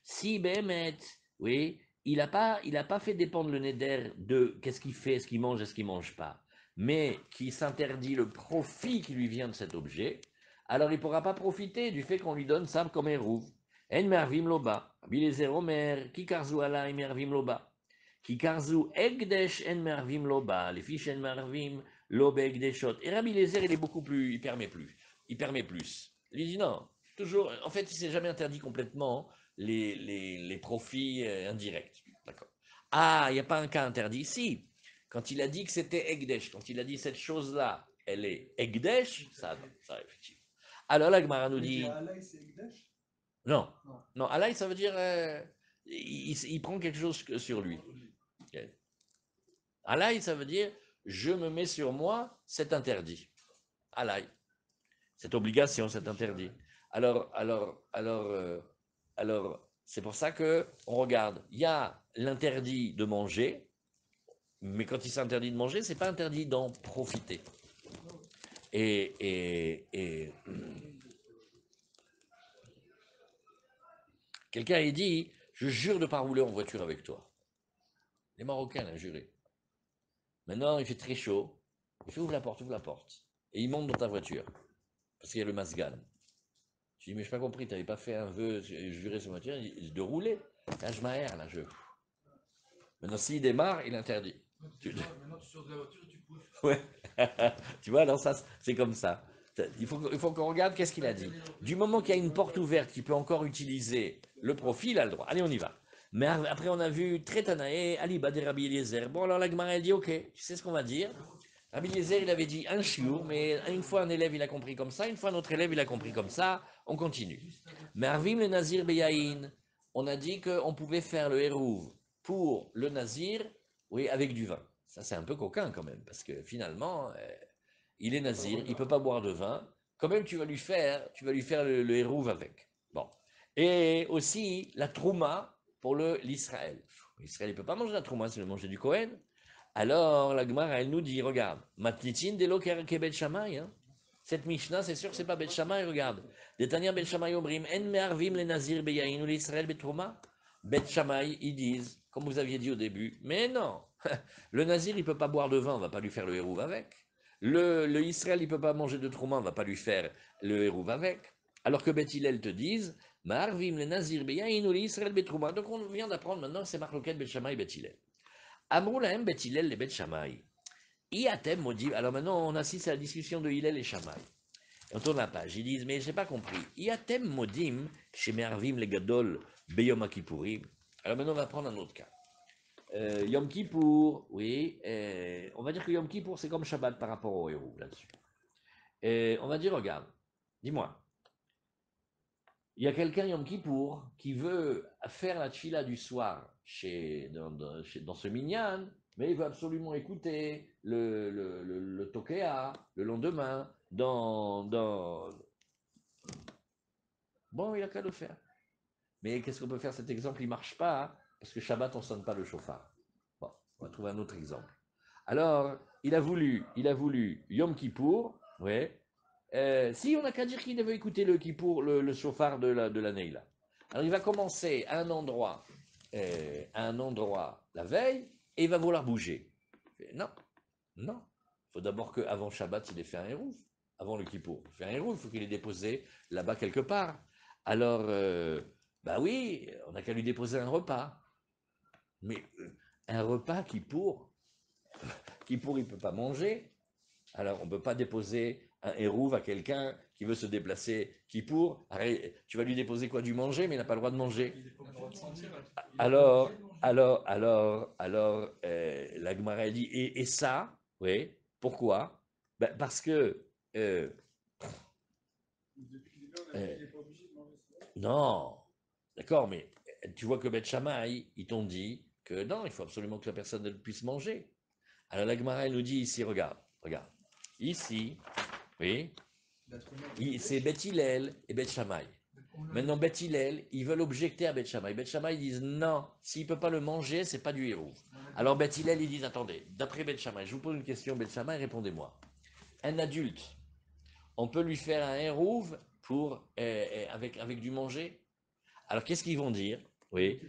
Speaker 1: si Behemet, oui, il a pas fait dépendre le neder de qu'est-ce qu'il fait, est-ce qu'il mange, est-ce qu'il mange pas, mais qui s'interdit le profit qui lui vient de cet objet, alors il ne pourra pas profiter du fait qu'on lui donne ça comme héros. En mervim loba, bilezer omer, kikarzu ala mervim loba. Kikarzu egdesh en mervim loba, les fiches en mervim lobe egdeshot. Et Rabbi Lezer, il est beaucoup plus, il permet plus. Il permet plus. Il dit non, toujours, en fait, il s'est jamais interdit complètement les profits indirects. D'accord. Ah, il n'y a pas un cas interdit. Si, quand il a dit que c'était egdesh, quand il a dit cette chose-là, elle est egdesh, ça effectivement. Alors là, Gemara nous dit.
Speaker 2: Alay, c'est Ekdesh?
Speaker 1: Non,
Speaker 2: Non.
Speaker 1: non, alay, ça veut dire il prend quelque chose sur lui. Okay. Alay, ça veut dire je me mets sur moi cet interdit. Alay, cette obligation, cet interdit. Alors, alors, c'est pour ça que on regarde. Il y a l'interdit de manger Mais quand il s'interdit de manger, c'est pas interdit d'en profiter. Et quelqu'un a dit, je jure de ne pas rouler en voiture avec toi. Les Marocains l'ont juré. Maintenant, il fait très chaud. Il fait ouvre la porte, ouvre la porte. Et il monte dans ta voiture. Parce qu'il y a le masgan. Je dis, mais je n'ai pas compris, tu n'avais pas fait un vœu, juré sur ma voiture, de rouler. Là, je m'aère, là, je. Maintenant, s'il démarre, il interdit.
Speaker 3: Maintenant, tu sors de la voiture et tu pousses.
Speaker 1: Ouais. Tu vois, alors ça, c'est comme ça. Il faut qu'on regarde qu'est-ce qu'il a dit. Du moment qu'il y a une porte ouverte qui peut encore utiliser le profil, il a le droit. Allez, on y va. Mais après, on a vu Tretanae, Ali Bader Rabbi Eliezer. Bon, alors la Gemara, elle dit, ok, tu sais ce qu'on va dire. Rabbi Eliezer, il avait dit un chiour, mais une fois un élève, il a compris comme ça, une fois un autre élève, il a compris comme ça, on continue. Mais Arvim le Nazir Beyaïn, on a dit qu'on pouvait faire le hérouv pour le Nazir, oui, avec du vin. Ça, c'est un peu coquin quand même, parce que finalement, il est Nazir, il ne peut pas boire de vin. Quand même, tu vas lui faire le hérouv avec. Bon. Et aussi, la trouma pour l'Israël. L'Israël, il ne peut pas manger la trouma, c'est le manger du Kohen. Alors, la Gemara, elle nous dit, regarde, Matnitin de l'Okebet Shamay, cette Mishnah, c'est sûr que c'est pas Bet Shammai, regarde. Détania Bet Shammai Obrim, En Me'arvim le Nazir Beyahin ou l'Israël Betrouma. Bet Shammai, ils disent, comme vous aviez dit au début, mais non, le Nazir, il peut pas boire de vin, on va pas lui faire le hérouv avec. Le Israël, il peut pas manger de trouma, on va pas lui faire le hérouv avec. Alors que Bet Hillel te disent, Me'arvim le Nazir Beyahin ou l'Israël Betrouma. Donc on vient d'apprendre maintenant que c'est Marloket Bet Shammai Bet Hillel. Amroulahem Bet Hillel les Bet Shammai. Iatem Modim. Alors maintenant, on assiste à la discussion de Hillel et Shammai. On tourne la page. Ils disent, mais je n'ai pas compris. Iatem Modim, chez Mervim le Gadol, Beyom Kippourim. Alors maintenant, on va prendre un autre cas. Yom Kippour, oui. On va dire que Yom Kippour, c'est comme Shabbat par rapport au héros là-dessus. On va dire, regarde, dis-moi, il y a quelqu'un Yom Kippour qui veut faire la tchila du soir dans ce minyan, mais il veut absolument écouter le Tokea le lendemain Bon, il a qu'à le faire. Mais qu'est-ce qu'on peut faire? Cet exemple, il ne marche pas, hein, parce que Shabbat, on ne sonne pas le chauffard. Bon, on va trouver un autre exemple. Alors, il a voulu Yom Kippour, ouais. Si, on n'a qu'à dire qu'il veut écouter le Kippour, le chauffard de la Neila. Alors, il va commencer à un endroit la veille, et il va vouloir bouger. Non, non. Il faut d'abord qu'avant Shabbat, il ait fait un hérouf. Avant le Kippour, il fait un hérouf, il faut qu'il ait déposé là-bas quelque part. Alors, bah oui, on n'a qu'à lui déposer un repas. Mais un repas il ne peut pas manger. Alors, on ne peut pas déposer un hérouve à quelqu'un qui veut se déplacer Kippour. Tu vas lui déposer quoi? Du manger, mais il n'a pas le droit de manger. Alors, la Gemara dit, et ça, oui, pourquoi? Ben, parce que,
Speaker 2: Depuis le début, on a dit
Speaker 1: euh,
Speaker 2: qu'il n'est pas obligé de manger ça.
Speaker 1: non, d'accord, mais tu vois que Beth Shammai, ils t'ont dit que non, il faut absolument que la personne elle puisse manger. Alors la Gemara, elle nous dit ici, regarde, ici, oui, c'est Beth Hillel et Beth Shammai. Maintenant, Beth Hillel, ils veulent objecter à Beth Shammai. Beth Shammai, ils disent non, s'il ne peut pas le manger, c'est pas du héros. Alors Beth Hillel, ils disent attendez, d'après Beth Shammai, je vous pose une question, Beth Shammai, répondez-moi. Un adulte, on peut lui faire un hérouve avec du manger? Alors qu'est-ce qu'ils vont dire? Oui,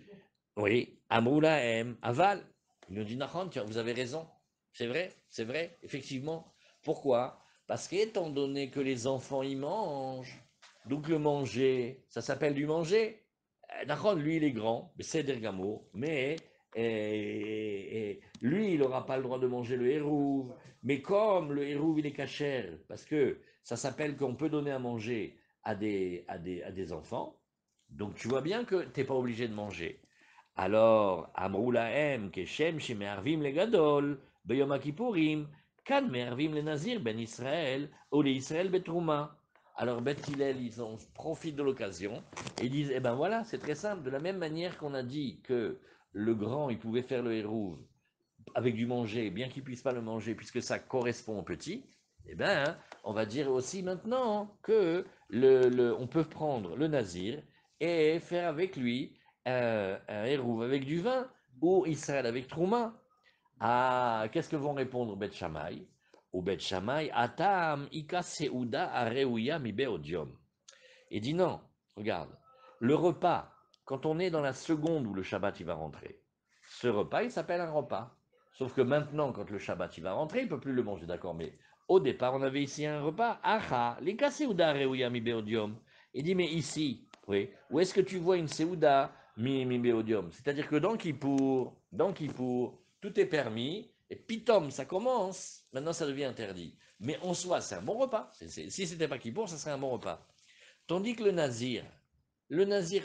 Speaker 1: oui, Amroula M, Aval. Il nous dit Nahon, vous avez raison. C'est vrai, effectivement. Pourquoi? Parce qu'étant donné que les enfants y mangent, donc le manger, ça s'appelle du manger. Nahon, lui, il est grand, mais c'est d'Ergamo, mais lui, il n'aura pas le droit de manger le hérouve. Mais comme le hérouve, il est cachère, parce que ça s'appelle qu'on peut donner à manger à des enfants, donc tu vois bien que tu n'es pas obligé de manger. Alors, Amrou lahem, Keshem, Sheme'arvim le Gadol, Beyom Kippourim, Kan Me'arvim le Nazir, Ben Israël, ou les Israël Betrouma. Alors, Beth Hillel, ils profitent de l'occasion et ils disent, eh ben voilà, c'est très simple. De la même manière qu'on a dit que le grand, il pouvait faire le hérouve avec du manger, bien qu'il ne puisse pas le manger, puisque ça correspond au petit, eh ben, on va dire aussi maintenant que on peut prendre le nazir et faire avec lui un hérouve avec du vin, ou Israël avec Trouma. Ah, qu'est-ce que vont répondre Bet Shammai? Au Bet Shammai, Atam, Ika Seuda, Areuya, Mi Beodium. Et dit non, regarde, le repas, quand on est dans la seconde où le Shabbat il va rentrer, ce repas il s'appelle un repas. Sauf que maintenant, quand le Shabbat il va rentrer, il ne peut plus le manger, d'accord, mais au départ, on avait ici un repas, Acha, les Seuda, Areuya, Mi Beodium. Il dit, mais ici, oui, où est-ce que tu vois une Seuda, Mi Beodium? C'est-à-dire que dans Kippour, tout est permis, et pitom, ça commence, maintenant ça devient interdit. Mais en soi, c'est un bon repas. Si c'était pas Kippour, ça serait un bon repas. Tandis que le nazir,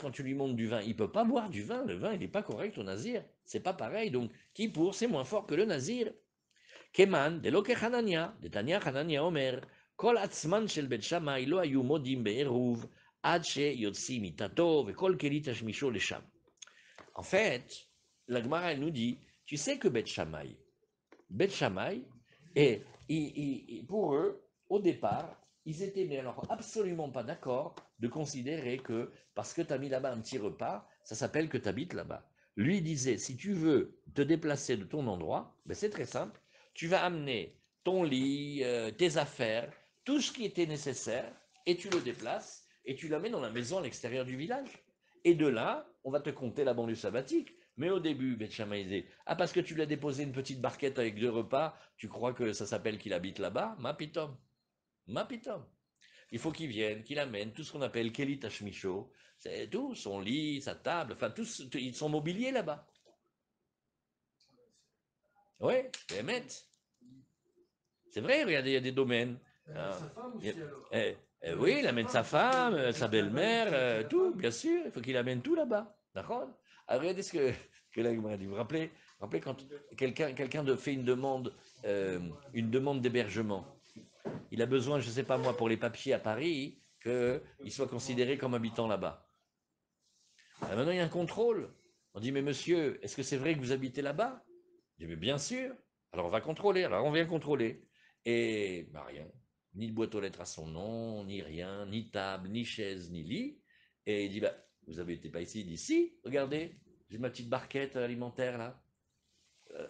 Speaker 1: quand tu lui montres du vin, il ne peut pas boire du vin. Le vin, il n'est pas correct au nazir. C'est pas pareil. Donc, Kippour, c'est moins fort que le nazir. Keman, de loke Hanania, de Tania Hanania Omer, kol atzman shel bet Shammai lo ayu modim be'eruv, ad she yotzi mitato, ve kol kelit hashmisho lesham. En fait, la Gemara, elle nous dit, tu sais que Bet Shammai, et pour eux, au départ, ils étaient mais alors absolument pas d'accord de considérer que parce que tu as mis là-bas un petit repas, ça s'appelle que tu habites là-bas. Lui disait, si tu veux te déplacer de ton endroit, ben c'est très simple, tu vas amener ton lit, tes affaires, tout ce qui était nécessaire, et tu le déplaces, et tu l'amènes dans la maison à l'extérieur du village. Et de là, on va te compter la banlieue sabbatique. Mais au début, Bet Shammai disait, ah parce que tu l'as déposé une petite barquette avec 2 repas, tu crois que ça s'appelle qu'il habite là-bas? Mapitom. Mapitom. Il faut qu'il vienne, qu'il amène tout ce qu'on appelle Kelit Hashmisho, c'est tout, son lit, sa table, enfin tout, son mobilier là-bas. Oui, c'est Emet. C'est vrai, regardez, il y a des domaines.
Speaker 3: Sa femme
Speaker 1: Il y
Speaker 3: aussi
Speaker 1: a-
Speaker 3: alors.
Speaker 1: oui, il amène sa femme, sa
Speaker 3: Avec la
Speaker 1: belle-mère,
Speaker 3: valise qu'il a
Speaker 1: tout,
Speaker 3: pas.
Speaker 1: bien sûr, il faut qu'il amène tout là-bas. D'accord? Alors, regardez que la Gemara dit. Vous vous rappelez quand quelqu'un fait une demande d'hébergement, il a besoin, je ne sais pas moi, pour les papiers à Paris, qu'il soit considéré comme habitant là-bas. Alors maintenant, il y a un contrôle. On dit, mais monsieur, est-ce que c'est vrai que vous habitez là-bas? Il dit, mais bien sûr. Alors on va contrôler. Alors on vient contrôler. Et bah, rien. Ni boîte aux lettres à son nom, ni rien, ni table, ni chaise, ni lit. Et il dit, bah, vous n'habitez pas ici? Il dit, si, regardez, j'ai ma petite barquette alimentaire là.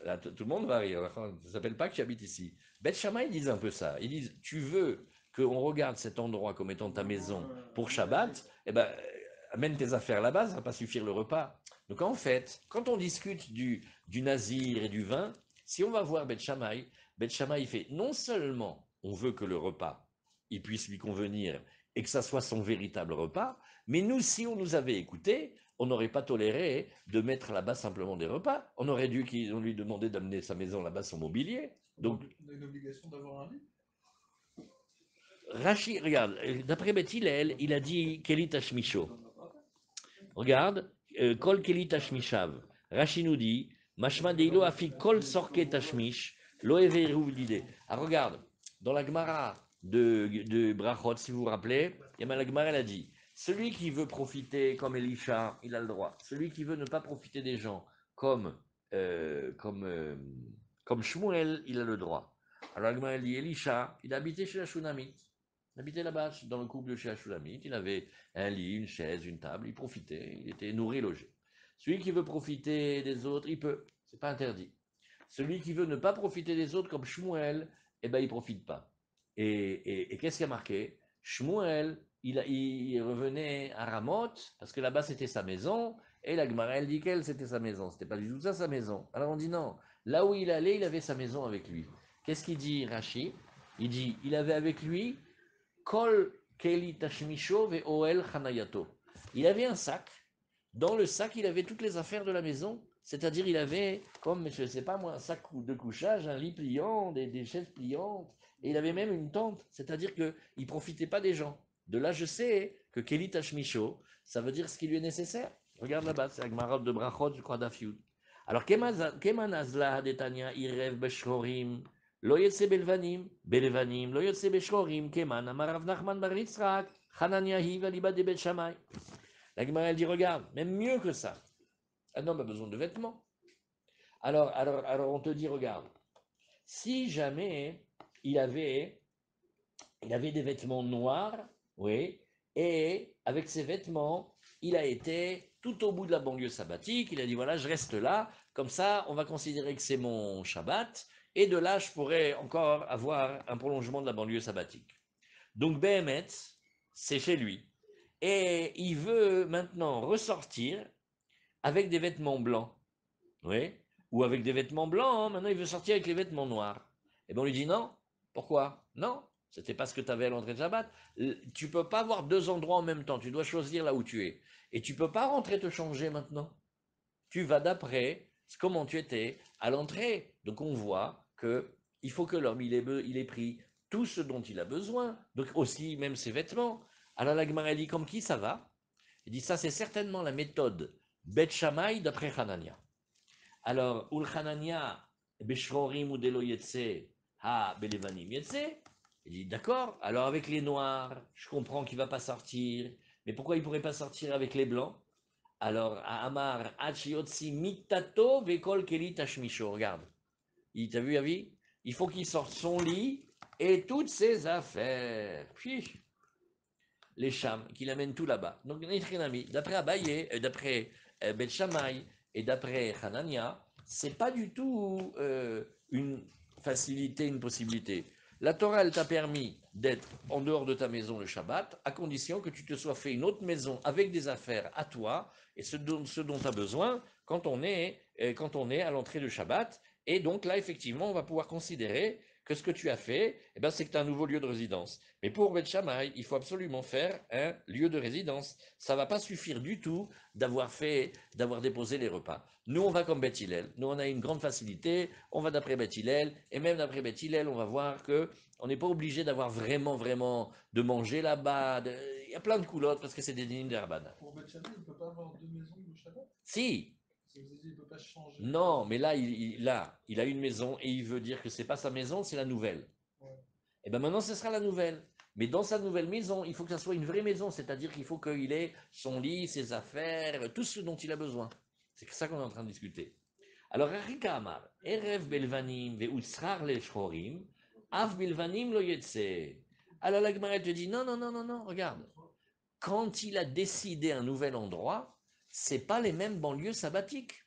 Speaker 1: Là, tout le monde va rire. Ça ne s'appelle pas que tu habites ici. Beth Shammai, ils disent un peu ça. Ils disent, tu veux qu'on regarde cet endroit comme étant ta maison pour Shabbat, eh ben, amène tes affaires là-bas, ça ne va pas suffire le repas. Donc en fait, quand on discute du nazir et du vin, si on va voir Beth Shammai fait non seulement on veut que le repas il puisse lui convenir et que ça soit son véritable repas, mais nous, si on nous avait écouté, on n'aurait pas toléré de mettre là-bas simplement des repas. On aurait dû qu'on lui demandait d'amener sa maison là-bas, son mobilier. Donc,
Speaker 2: On a une obligation d'avoir un lit.
Speaker 1: Rachid, regarde, d'après Beth Hillel, il a dit Kelit Hashmisho. Regarde, Kol Kelit Hashmishav. Rachid nous dit Mashma Deilo Afi Kol Sorket Hashmish, Lo Everu l'idée. Ah, regarde, dans la Gemara de Brachot, si vous vous rappelez, la Gemara, elle a dit celui qui veut profiter comme Elisha, il a le droit. Celui qui veut ne pas profiter des gens comme, euh, comme, euh, comme Shmuel, il a le droit. Alors la Gemara, elle dit Elisha, il habitait chez la Shunamite. Il habitait là-bas, dans le couple de chez Ashulamite. Il avait un lit, une chaise, une table. Il profitait. Il était nourri, logé. Celui qui veut profiter des autres, il peut. C'est pas interdit. Celui qui veut ne pas profiter des autres, comme Shmuel, eh ben, il profite pas. Et qu'est-ce qui a marqué? Shmuel, il revenait à Ramoth, parce que là-bas, c'était sa maison. Et la Gemara, elle dit qu'elle, c'était sa maison. C'était pas du tout ça, sa maison. Alors on dit non. Là où il allait, il avait sa maison avec lui. Qu'est-ce qu'il dit, Rashi? Il dit, il avait avec lui Kol Keli Tashmisho ve Oel Chanayato. Il avait un sac. Dans le sac, il avait toutes les affaires de la maison. C'est-à-dire, il avait, comme, je ne sais pas moi, un sac de couchage, un lit pliant, des chaises pliantes. Et il avait même une tente. C'est-à-dire qu'il ne profitait pas des gens. De là, je sais que Keli Tashmisho, ça veut dire ce qui lui est nécessaire. Regarde là-bas, c'est la Gemara de Brachot, je crois, d'Afiud. Alors, Keman Azla Detania Irev Beshrorim. לא יצא בלבנים, בלבנים, לא יצא בשחורים, כמן, אמר רב נחמן בר יצחק, חנניה היא ואליבא דבית שמאי. La Gemara, elle dit, regarde, même mieux que ça. Un homme a besoin de vêtements. Alors on te dit, regarde, si jamais il avait, il avait des vêtements noirs, oui, et avec ces vêtements, il a été tout au bout de la banlieue sabbatique. Il a dit voilà, je reste là, comme ça, on va considérer que c'est mon Shabbat, et de là, je pourrais encore avoir un prolongement de la banlieue sabbatique. Donc, Behemet, c'est chez lui. Et il veut maintenant ressortir avec des vêtements blancs. Oui. Ou avec des vêtements blancs, hein. Maintenant il veut sortir avec les vêtements noirs. Et bien on lui dit non. Pourquoi? Non, c'était pas ce que tu avais à l'entrée de Shabbat. Tu peux pas avoir deux endroits en même temps, tu dois choisir là où tu es. Et tu peux pas rentrer te changer maintenant. Tu vas d'après comment tu étais à l'entrée. Donc on voit que il faut que l'homme il ait pris tout ce dont il a besoin, donc aussi même ses vêtements. Alors la Gemara dit comme qui ça va? Il dit ça c'est certainement la méthode Bet Shammai d'après Hanania. Alors, Ulchanania, Beshrorim ou Delo Yetse, Ha Belevanim Yetse, il dit d'accord, alors avec les noirs, je comprends qu'il ne va pas sortir, mais pourquoi il ne pourrait pas sortir avec les blancs? Alors, à Amar, Hachiotsi Mitato Vekol Keli Tashmisho, regarde, il t'a vu, Avi? Il faut qu'il sorte son lit et toutes ses affaires. Puis, les chams, qu'il amène tout là-bas. Donc, d'après Abaye, d'après Bet Shammai et d'après Hanania, c'est pas du tout une facilité, une possibilité. La Torah, elle t'a permis d'être en dehors de ta maison le Shabbat, à condition que tu te sois fait une autre maison avec des affaires à toi et ce dont tu as besoin quand on est à l'entrée de Shabbat. Et donc là, effectivement, on va pouvoir considérer que ce que tu as fait, eh ben, c'est que tu as un nouveau lieu de résidence. Mais pour Beth Shammai, il faut absolument faire un lieu de résidence. Ça ne va pas suffire du tout d'avoir déposé les repas. Nous, on va comme Beth Hillel. Nous, on a une grande facilité. On va d'après Beth Hillel. Et même d'après Beth Hillel, on va voir que on n'est pas obligé d'avoir vraiment de manger là-bas. Il y a plein de coulottes parce que c'est des dînes d'Arban.
Speaker 2: Pour Bet Shammai, il ne peut pas avoir deux maisons de Shabbat?
Speaker 1: Si,
Speaker 2: Ça veut dire qu'il ne peut pas changer.
Speaker 1: non, mais là, il a une maison et il veut dire que c'est pas sa maison, c'est la nouvelle.
Speaker 2: Ouais.
Speaker 1: Et bien maintenant, ce sera la nouvelle. Mais dans sa nouvelle maison, il faut que ça soit une vraie maison, c'est-à-dire qu'il faut qu'il ait son lit, ses affaires, tout ce dont il a besoin. C'est ça qu'on est en train de discuter. Alors, Rika Amar, Erev Belvanim ve'utzrar le'shchorim, Av Belvanim lo yetse. Alors la Gemara te dit non, regarde. Quand il a décidé un nouvel endroit, c'est pas les mêmes banlieues sabbatiques.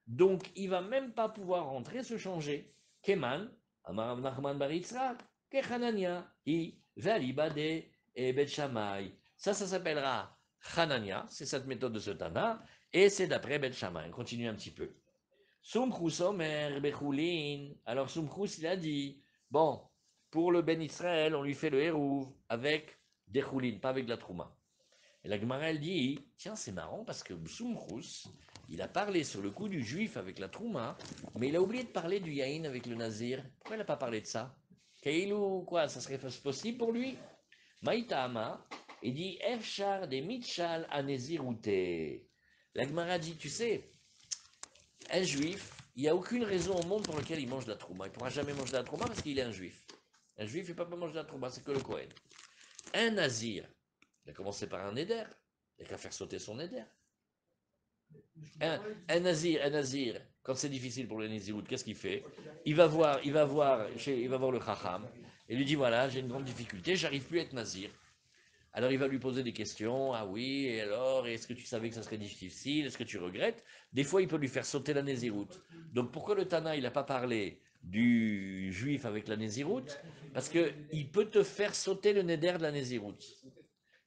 Speaker 1: Donc, il va même pas pouvoir rentrer, se changer. Keman, Amar Nachman bar Yitzhak, Kechanania, I, Valibade et Bet Shammai. Ça s'appellera Hanania, c'est cette méthode de ce Tana, et c'est d'après Bet Shammai. On continue un petit peu. Sumchus Omer Bechulin. Alors Sumchus, il a dit, bon, pour le Ben Israël, on lui fait le Hérouv avec des choulines, pas avec de la Trouma. Et la Gemara, elle dit, tiens, c'est marrant parce que Sumchus, il a parlé sur le coup du juif avec la Trouma, mais il a oublié de parler du Yahin avec le Nazir. Pourquoi il n'a pas parlé de ça? Kailou, quoi, ça serait possible pour lui? Maïtama, il dit, Efchar des Mitchal à Nézirouté. La Gemara dit, tu sais, un juif, il n'y a aucune raison au monde pour laquelle il mange de la Trouma. Il ne pourra jamais manger de la Trouma parce qu'il est un juif. Un juif, il ne peut pas manger de la Trouma, c'est que le Kohen. Un Nazir, il a commencé par un éder. Il n'a qu'à faire sauter son éder. Un nazir, quand c'est difficile pour le Nézirut, qu'est-ce qu'il fait? Il va voir le Chacham et lui dit voilà, j'ai une grande difficulté, j'arrive plus à être nazir. Alors il va lui poser des questions. Ah oui, et alors, est-ce que tu savais que ça serait difficile? Est-ce que tu regrettes? Des fois, il peut lui faire sauter la Nézirut. Donc pourquoi le Tana, il n'a pas parlé du juif avec la Nézirut? Parce qu'il peut te faire sauter le Néder de la Nézirut.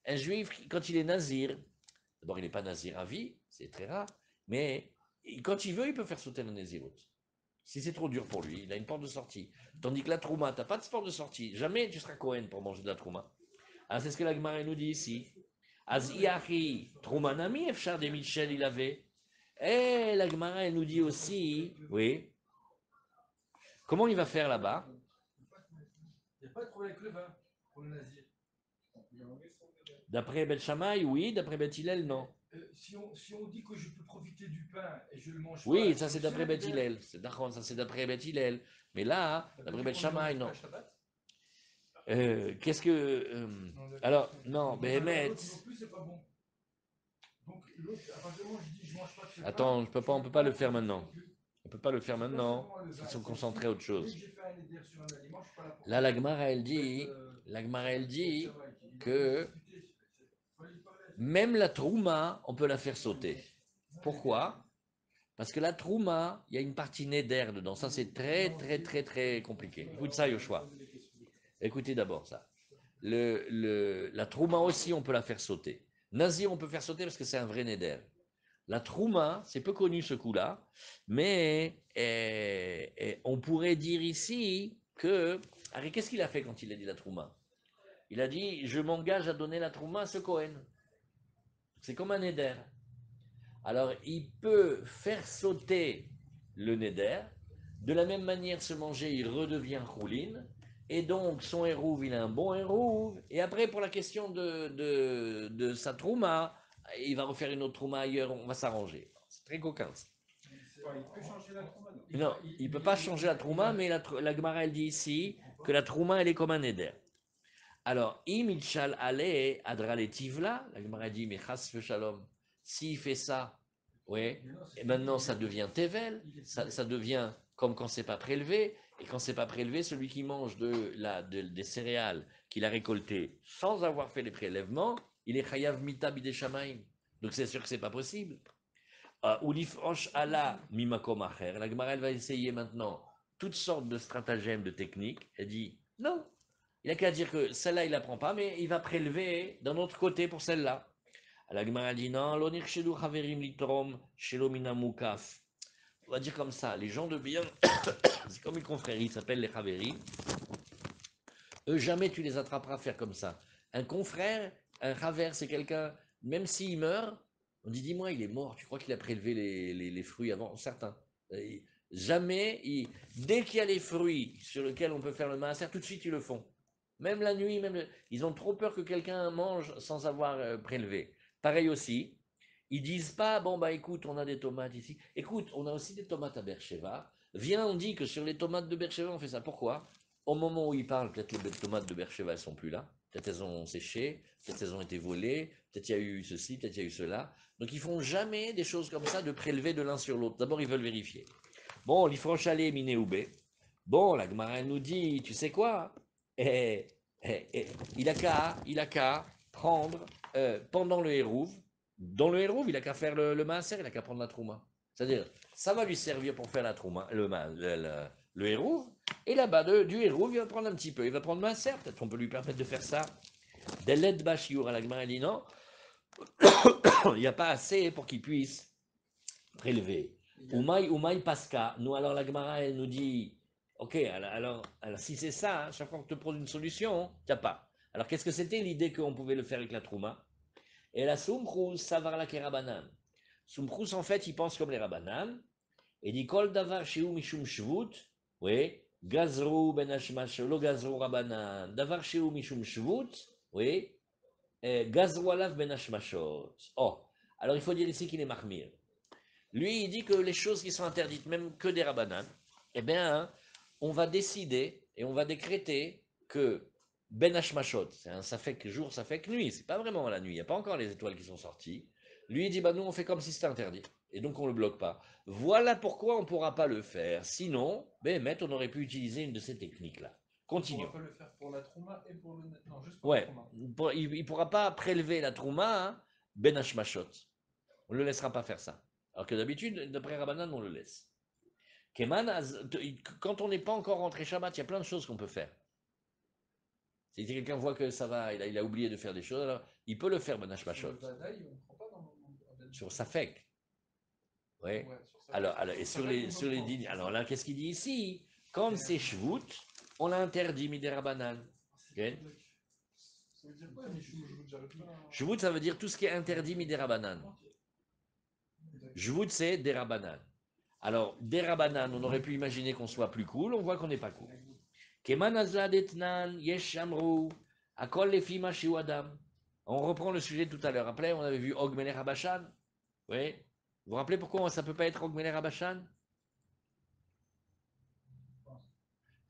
Speaker 1: Un juif, quand il est nazir, d'abord il n'est pas nazir à vie, c'est très rare, mais quand il veut, il peut faire sauter la Nézirut. Si c'est trop dur pour lui, il a une porte de sortie. Tandis que la Trouma, tu n'as pas de porte de sortie. Jamais tu seras Cohen pour manger de la Trouma. Alors c'est ce que la Gemara nous dit ici. Az Iachi, Trouma Nami, Efchar de Michel, il avait. Et la Gemara, elle nous dit aussi, oui, comment il va faire là-bas?
Speaker 3: Il n'y a pas de problème avec le vin pour le nazir.
Speaker 1: D'après Bet Shammai, oui, d'après Bet Hillel, non.
Speaker 3: Si on dit que je peux profiter du pain et je le mange
Speaker 1: Oui,
Speaker 3: pas,
Speaker 1: ça c'est d'après Bet Hillel. C'est d'accord, ça c'est d'après Bet Hillel. Mais là, d'après Bet Shammai, non. Qu'est-ce que. Alors, non, Béhémet. Attends, on peut pas le faire maintenant. On peut pas le faire maintenant. Ils sont concentrés à autre chose. Là, la Gemara, elle dit que Même la trouma, on peut la faire sauter. Pourquoi? Parce que la trouma, il y a une partie néder dedans. Ça, c'est très, très, très, très compliqué. Écoute ça, Yoshua. Écoutez d'abord ça. La trouma aussi, on peut la faire sauter. Nazir, on peut faire sauter parce que c'est un vrai néder. La trouma, c'est peu connu ce coup-là, mais on pourrait dire ici que. Allez, qu'est-ce qu'il a fait quand il a dit la trouma? Il a dit je m'engage à donner la trouma à ce Cohen. C'est comme un néder. Alors, il peut faire sauter le neder, de la même manière, se manger, il redevient roulin, et donc son hérouve, il a un bon hérouve, et après, pour la question de sa trouma, il va refaire une autre trouma ailleurs, on va s'arranger. C'est très coquin.
Speaker 3: Il peut changer la trouma.
Speaker 1: Non, il ne peut pas changer la trouma, mais la Gemara, elle dit ici que la trouma, elle est comme un neder. Alors, imichal ale adraletivla, la Gemara dit, mais chas shalom, s'il fait ça, ouais, et maintenant ça devient tevel, ça devient comme quand c'est pas prélevé, et quand c'est pas prélevé, celui qui mange des céréales qu'il a récoltées sans avoir fait les prélèvements, il est chayav mita bideshamaim. Donc c'est sûr que c'est pas possible. Ulif rosh ala mimakom acher. La Gemara elle va essayer maintenant toutes sortes de stratagèmes, de techniques. Elle dit non, il n'a qu'à dire que celle-là, il ne la prend pas, mais il va prélever d'un autre côté pour celle-là. La Gemara dit non, l'onir shelu chaverim litrom shelo minamukaf. On va dire comme ça, les gens de bien, c'est comme une confrérie, ils s'appellent les chaverim. Eux, jamais tu les attraperas à faire comme ça. Un confrère, un chaver, c'est quelqu'un, même s'il meurt, on dit dis-moi, il est mort, tu crois qu'il a prélevé les fruits avant? Certains. Jamais, dès qu'il y a les fruits sur lesquels on peut faire le maaser, tout de suite ils le font. Même la nuit, ils ont trop peur que quelqu'un mange sans avoir prélevé. Pareil aussi, ils disent pas, bon bah écoute, on a des tomates ici. Écoute, on a aussi des tomates à Beersheba. Viens, on dit que sur les tomates de Beersheba, on fait ça. Pourquoi? Au moment où ils parlent, peut-être les tomates de Beersheba, elles sont plus là. Peut-être elles ont séché, peut-être elles ont été volées, peut-être il y a eu ceci, peut-être il y a eu cela. Donc ils font jamais des choses comme ça de prélever de l'un sur l'autre. D'abord, ils veulent vérifier. Bon, l'ifranchalé minéoubé. Bon, la Gemara nous dit, tu sais quoi? Il a qu'à prendre pendant le hérouve. Dans le hérouve, il a qu'à faire le maaser, il a qu'à prendre la trouma. C'est-à-dire, ça va lui servir pour faire la trouma, le hérouve. Et là-bas, du hérouve, il va prendre un petit peu. Il va prendre le maaser, peut-être qu'on peut lui permettre de faire ça. Deled bashiour, la Gemara dit non, il n'y a pas assez pour qu'il puisse prélever. Oumaï Pasca, nous alors la Gemara elle nous dit, ok, alors si c'est ça, chaque fois qu'on te pose une solution, tu n'as pas. Alors qu'est-ce que c'était l'idée qu'on pouvait le faire avec la Trouma? Et la Soumchrous, savar la Kerabanan. Soumchrous en fait, il pense comme les Rabanan, et dit Kol davar shiu mishum shvut, oui, gazrou ben hashmash, lo gazrou Rabanan, davar shiu mishum shvut, oui, gazrou alav ben hashmashot. Oh, alors il faut dire ici qu'il est mahmir. Lui, il dit que les choses qui sont interdites, même que des rabbanan, eh bien, hein, on va décider et on va décréter que Ben Hashmashot, c'est un safek jour, safek nuit, c'est pas vraiment la nuit, il n'y a pas encore les étoiles qui sont sorties. Lui, il dit, bah nous, on fait comme si c'était interdit. Et donc, on ne le bloque pas. Voilà pourquoi on ne pourra pas le faire. Sinon, ben, on aurait pu utiliser une de ces techniques-là. Continuons.
Speaker 2: On pourra pas le faire pour la trouma et pour le. Non, juste pour la
Speaker 1: Ouais,
Speaker 2: trouma.
Speaker 1: il ne pourra pas prélever la trouma, hein, Ben Hashmashot. On ne le laissera pas faire ça. Alors que d'habitude, d'après Rabbanan, on le laisse. Keman, quand on n'est pas encore rentré Shabbat, il y a plein de choses qu'on peut faire. Si quelqu'un voit que ça va, il a oublié de faire des choses, alors il peut le faire, Ben
Speaker 2: Sur
Speaker 1: Hashmashot.
Speaker 2: le Vadaï, on prend pas dans le.
Speaker 1: Sur Safek. Ouais.
Speaker 2: Ouais, sur ça.
Speaker 1: Alors, et sur les dîners. Alors là, qu'est-ce qu'il dit ici? Quand c'est Shvut, on l'a interdit, Midera Banan. Okay?
Speaker 2: Ça veut dire quoi, Michou? Je vous j'arrive pas à.
Speaker 1: Shvut, ça veut dire tout ce qui est interdit, Midera Banan. Shvut, c'est Derabanan. Alors, Derabanan, on aurait pu imaginer qu'on soit plus cool, on voit qu'on n'est pas cool. Keman azla detnan, yesh amru, akol lefi mashiu adam. On reprend le sujet de tout à l'heure. Après, on avait vu Og Melech Habashan. Oui. Vous vous rappelez pourquoi ça ne peut pas être Og Melech Habashan?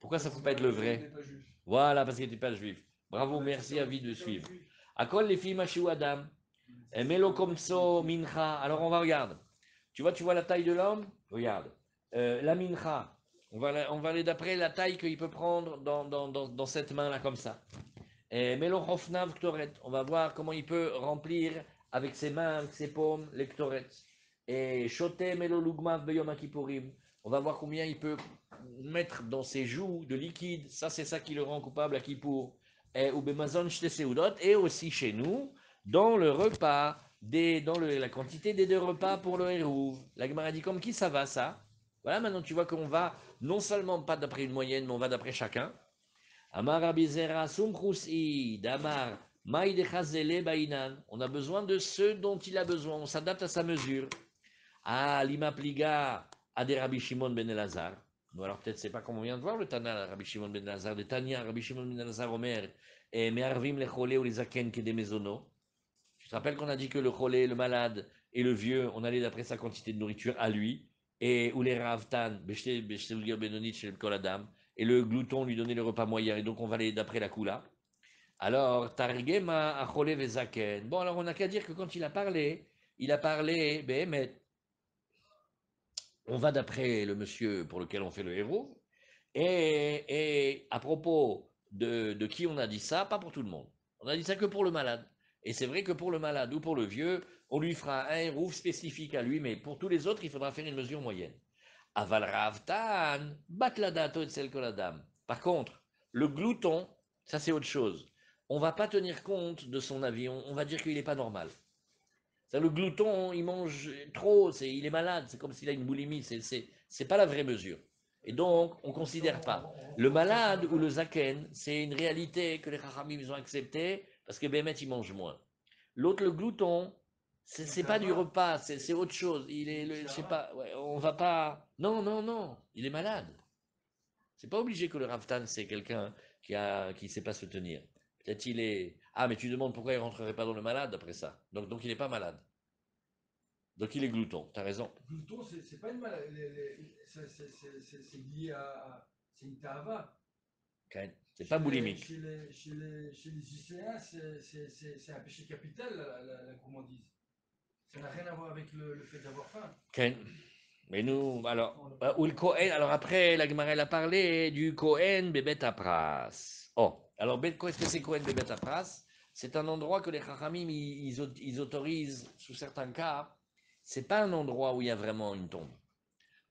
Speaker 1: Pourquoi ça ne peut pas être le vrai? Voilà, parce qu'il n'était pas juif. Bravo, merci à vie de suivre. Akol lefi mashiu adam. Melo komso mincha. Alors, on va regarder. Tu vois la taille de l'homme? Regarde. La mincha. On va aller d'après la taille qu'il peut prendre dans cette main-là, comme ça. Melo hofnav ktoret. On va voir comment il peut remplir avec ses mains, avec ses paumes, les ktoret. Et shotem elo lugmav beyom kippourim. On va voir combien il peut mettre dans ses joues de liquide. Ça, c'est ça qui le rend coupable à Kippour. Et ou bemazon shte seudot. Et aussi chez nous, dans le repas, la quantité des 2 repas pour le hérouv. La Gemara dit comme qui ça va, ça? Voilà, maintenant tu vois qu'on va non seulement pas d'après une moyenne, mais on va d'après chacun. Amar Abizera Sumchus'i, Damar, Maïdechazele Bainan. On a besoin de ce dont il a besoin, on s'adapte à sa mesure. Ah, Lima Pliga, Ade Rabbi Shimon ben Elazar. Bon, alors peut-être c'est pas comme on vient de voir le Tana, Rabbi Shimon ben Elazar, le Tania, Rabbi Shimon ben Elazar Omer, et Me'arvim le Cholé ou les Zaken qui des maisonneaux. Tu te rappelles qu'on a dit que le Cholé, le malade et le vieux, on allait d'après sa quantité de nourriture à lui, et ou les Ravtan, Beshte Ulgir Benonit chez le Koladam, et le glouton lui donnait le repas moyen, et donc on va aller d'après la Kula. Alors, Targema Acholé Vezaken. Bon, alors on n'a qu'à dire que quand il a parlé, Behemet. On va d'après le monsieur pour lequel on fait le héros. Et à propos de qui on a dit ça, pas pour tout le monde. On a dit ça que pour le malade. Et c'est vrai que pour le malade ou pour le vieux, on lui fera un héros spécifique à lui, mais pour tous les autres, il faudra faire une mesure moyenne. Aval ravtan, batladato et sel koladam. Par contre, le glouton, ça c'est autre chose. On va pas tenir compte de son avis, on va dire qu'il n'est pas normal. Le glouton, il mange trop, il est malade, c'est comme s'il a une boulimie, c'est pas la vraie mesure. Et donc, on ne considère pas. Le malade ou le zaken, c'est une réalité que les chachamim ont acceptée parce que Bémet, il mange moins. L'autre, le glouton, c'est pas du repas, c'est autre chose. Je sais pas, ouais, on va pas. Non, non, non, il est malade. C'est pas obligé que le raftan, c'est quelqu'un qui sait pas se tenir. Peut-être il est. Ah, mais tu demandes pourquoi il rentrerait pas dans le malade après ça. Donc il n'est pas malade. Donc il est glouton, tu as raison.
Speaker 3: Glouton, c'est pas une maladie. C'est lié à. C'est une tava.
Speaker 1: C'est pas boulimique.
Speaker 3: Chez les lycéens, c'est un péché capital, la gourmandise. Ça n'a rien à voir avec le fait d'avoir faim.
Speaker 1: Okay. Mais nous, alors, ou le Kohen, alors après, la Gemara a parlé du Kohen Bebet Apras. Oh, alors, qu'est-ce que c'est Kohen Bebet Apras? C'est un endroit que les Chachamim, ils autorisent, sous certains cas, c'est pas un endroit où il y a vraiment une tombe.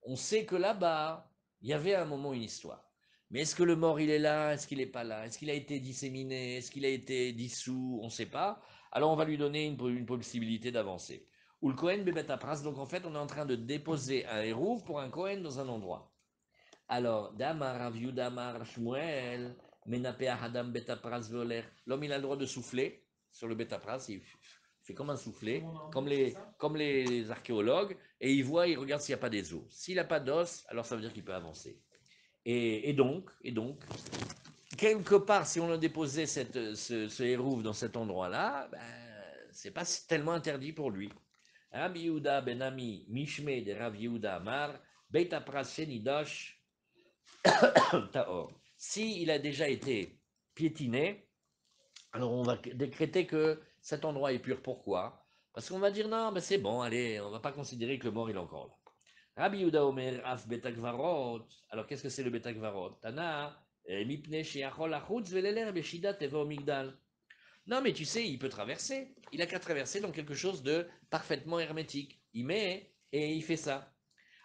Speaker 1: On sait que là-bas, il y avait à un moment une histoire. Mais est-ce que le mort, il est là? Est-ce qu'il n'est pas là? Est-ce qu'il a été disséminé? Est-ce qu'il a été dissous? On ne sait pas. Alors, on va lui donner une possibilité d'avancer. Ou le Kohen Bebet Apras, donc en fait, on est en train de déposer un hérouv pour un Kohen dans un endroit. Alors, Damar, Rav Damar, Shmuel, Menape Ahadam Betapras Voler. L'homme, il a le droit de souffler sur le Betapras, il fait comme un soufflet, comme les archéologues, et il voit, il regarde s'il n'y a pas des os. S'il n'a pas d'os, alors ça veut dire qu'il peut avancer. Et donc, quelque part, si on a déposé ce hérouv dans cet endroit-là, ben, c'est pas tellement interdit pour lui. Rabbi Yehuda ben Ami, Mishme de Rav Yehuda Amar, Beit Apras Shenidosh, Taor. S'il a déjà été piétiné, alors on va décréter que cet endroit est pur. Pourquoi? Parce qu'on va dire non, mais c'est bon, allez, on ne va pas considérer que le mort il est encore là. Rabbi Yehuda Omer Af Betakvarot. Alors qu'est-ce que c'est le Betakvarot? Tana, Mipne Sheachol Achutz Veleler Beshida Tevo Migdal. Non, mais tu sais, il peut traverser. Il a qu'à traverser dans quelque chose de parfaitement hermétique. Il met et il fait ça.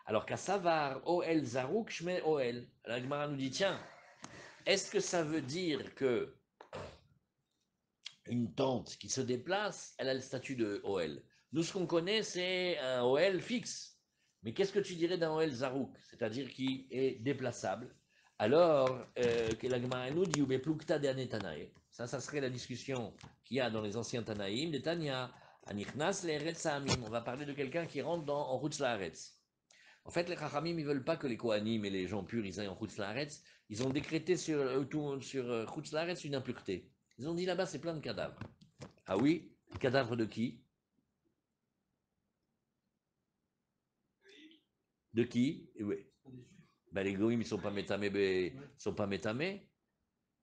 Speaker 1: Alors qu'à Savar, Oel Zarouk, Shme Oel. La Gemara nous dit tiens, est-ce que ça veut dire que une tente qui se déplace, elle a le statut de OL? Nous, ce qu'on connaît, c'est un OL fixe. Mais qu'est-ce que tu dirais d'un OL Zarouk, c'est-à-dire qui est déplaçable? Alors, que la Gemara nous dit, Plukta de Anetanae. Ça serait la discussion qu'il y a dans les anciens Tanaïm, des Tanya, Anichnas le Samim. On va parler de quelqu'un qui rentre en Routz Laaretz. En fait, les Chachamim, ils ne veulent pas que les Kohanim et les gens purs, ils aillent en Routz Laaretz. Ils ont décrété sur Routz Laaretz une impureté. Ils ont dit là-bas, c'est plein de cadavres. Ah oui? Cadavres de qui? De qui? Oui. Ben, les Goïms, ils ne sont pas métamés, sont pas métamés.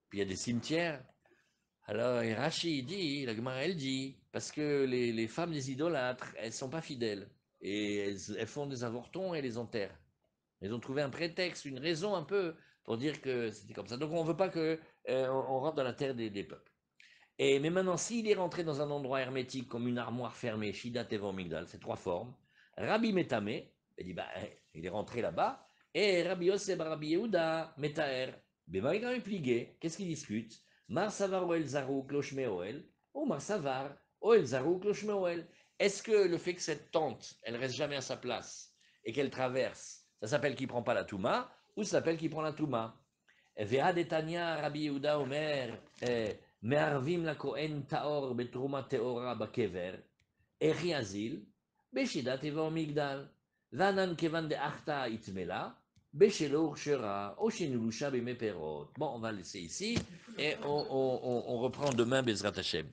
Speaker 1: Puis il y a des cimetières. Alors, Rashi dit, la Gemara, elle dit, parce que les femmes des idolâtres, elles ne sont pas fidèles. Et elles font des avortons et les enterrent. Ils ont trouvé un prétexte, une raison un peu pour dire que c'était comme ça. Donc on ne veut pas qu'on on rentre dans la terre des peuples. Mais maintenant, s'il est rentré dans un endroit hermétique comme une armoire fermée, Shida Tevo Migdal, c'est 3 formes. Rabbi Metame, il dit, bah, il est rentré là-bas. Et Rabbi Yosef, Rabbi Yehuda, Metaer, Bemaïgan est pligué. Qu'est-ce qu'il discute? Mar Savar Oel Zarouk Loshme Oel, ou Mar Savar Oel Zarouk Loshme Oel. Est-ce que le fait que cette tente, elle reste jamais à sa place et qu'elle traverse, ça s'appelle qu'il prend pas la Touma, ou ça s'appelle qu'il prend la Touma? Ve'ad etania Rabbi Yehuda Omer, מערבים לכהן טהור בתרומה טהורה בקבר, איך יזיל? בשידת טבעו מגדל. וענן כיוון דאחתא יתמלה, בשלא הוכשרה, או שנלושה בימי פירות. Bon, on va laisser ici, et on reprend demain Bezrat Hashem.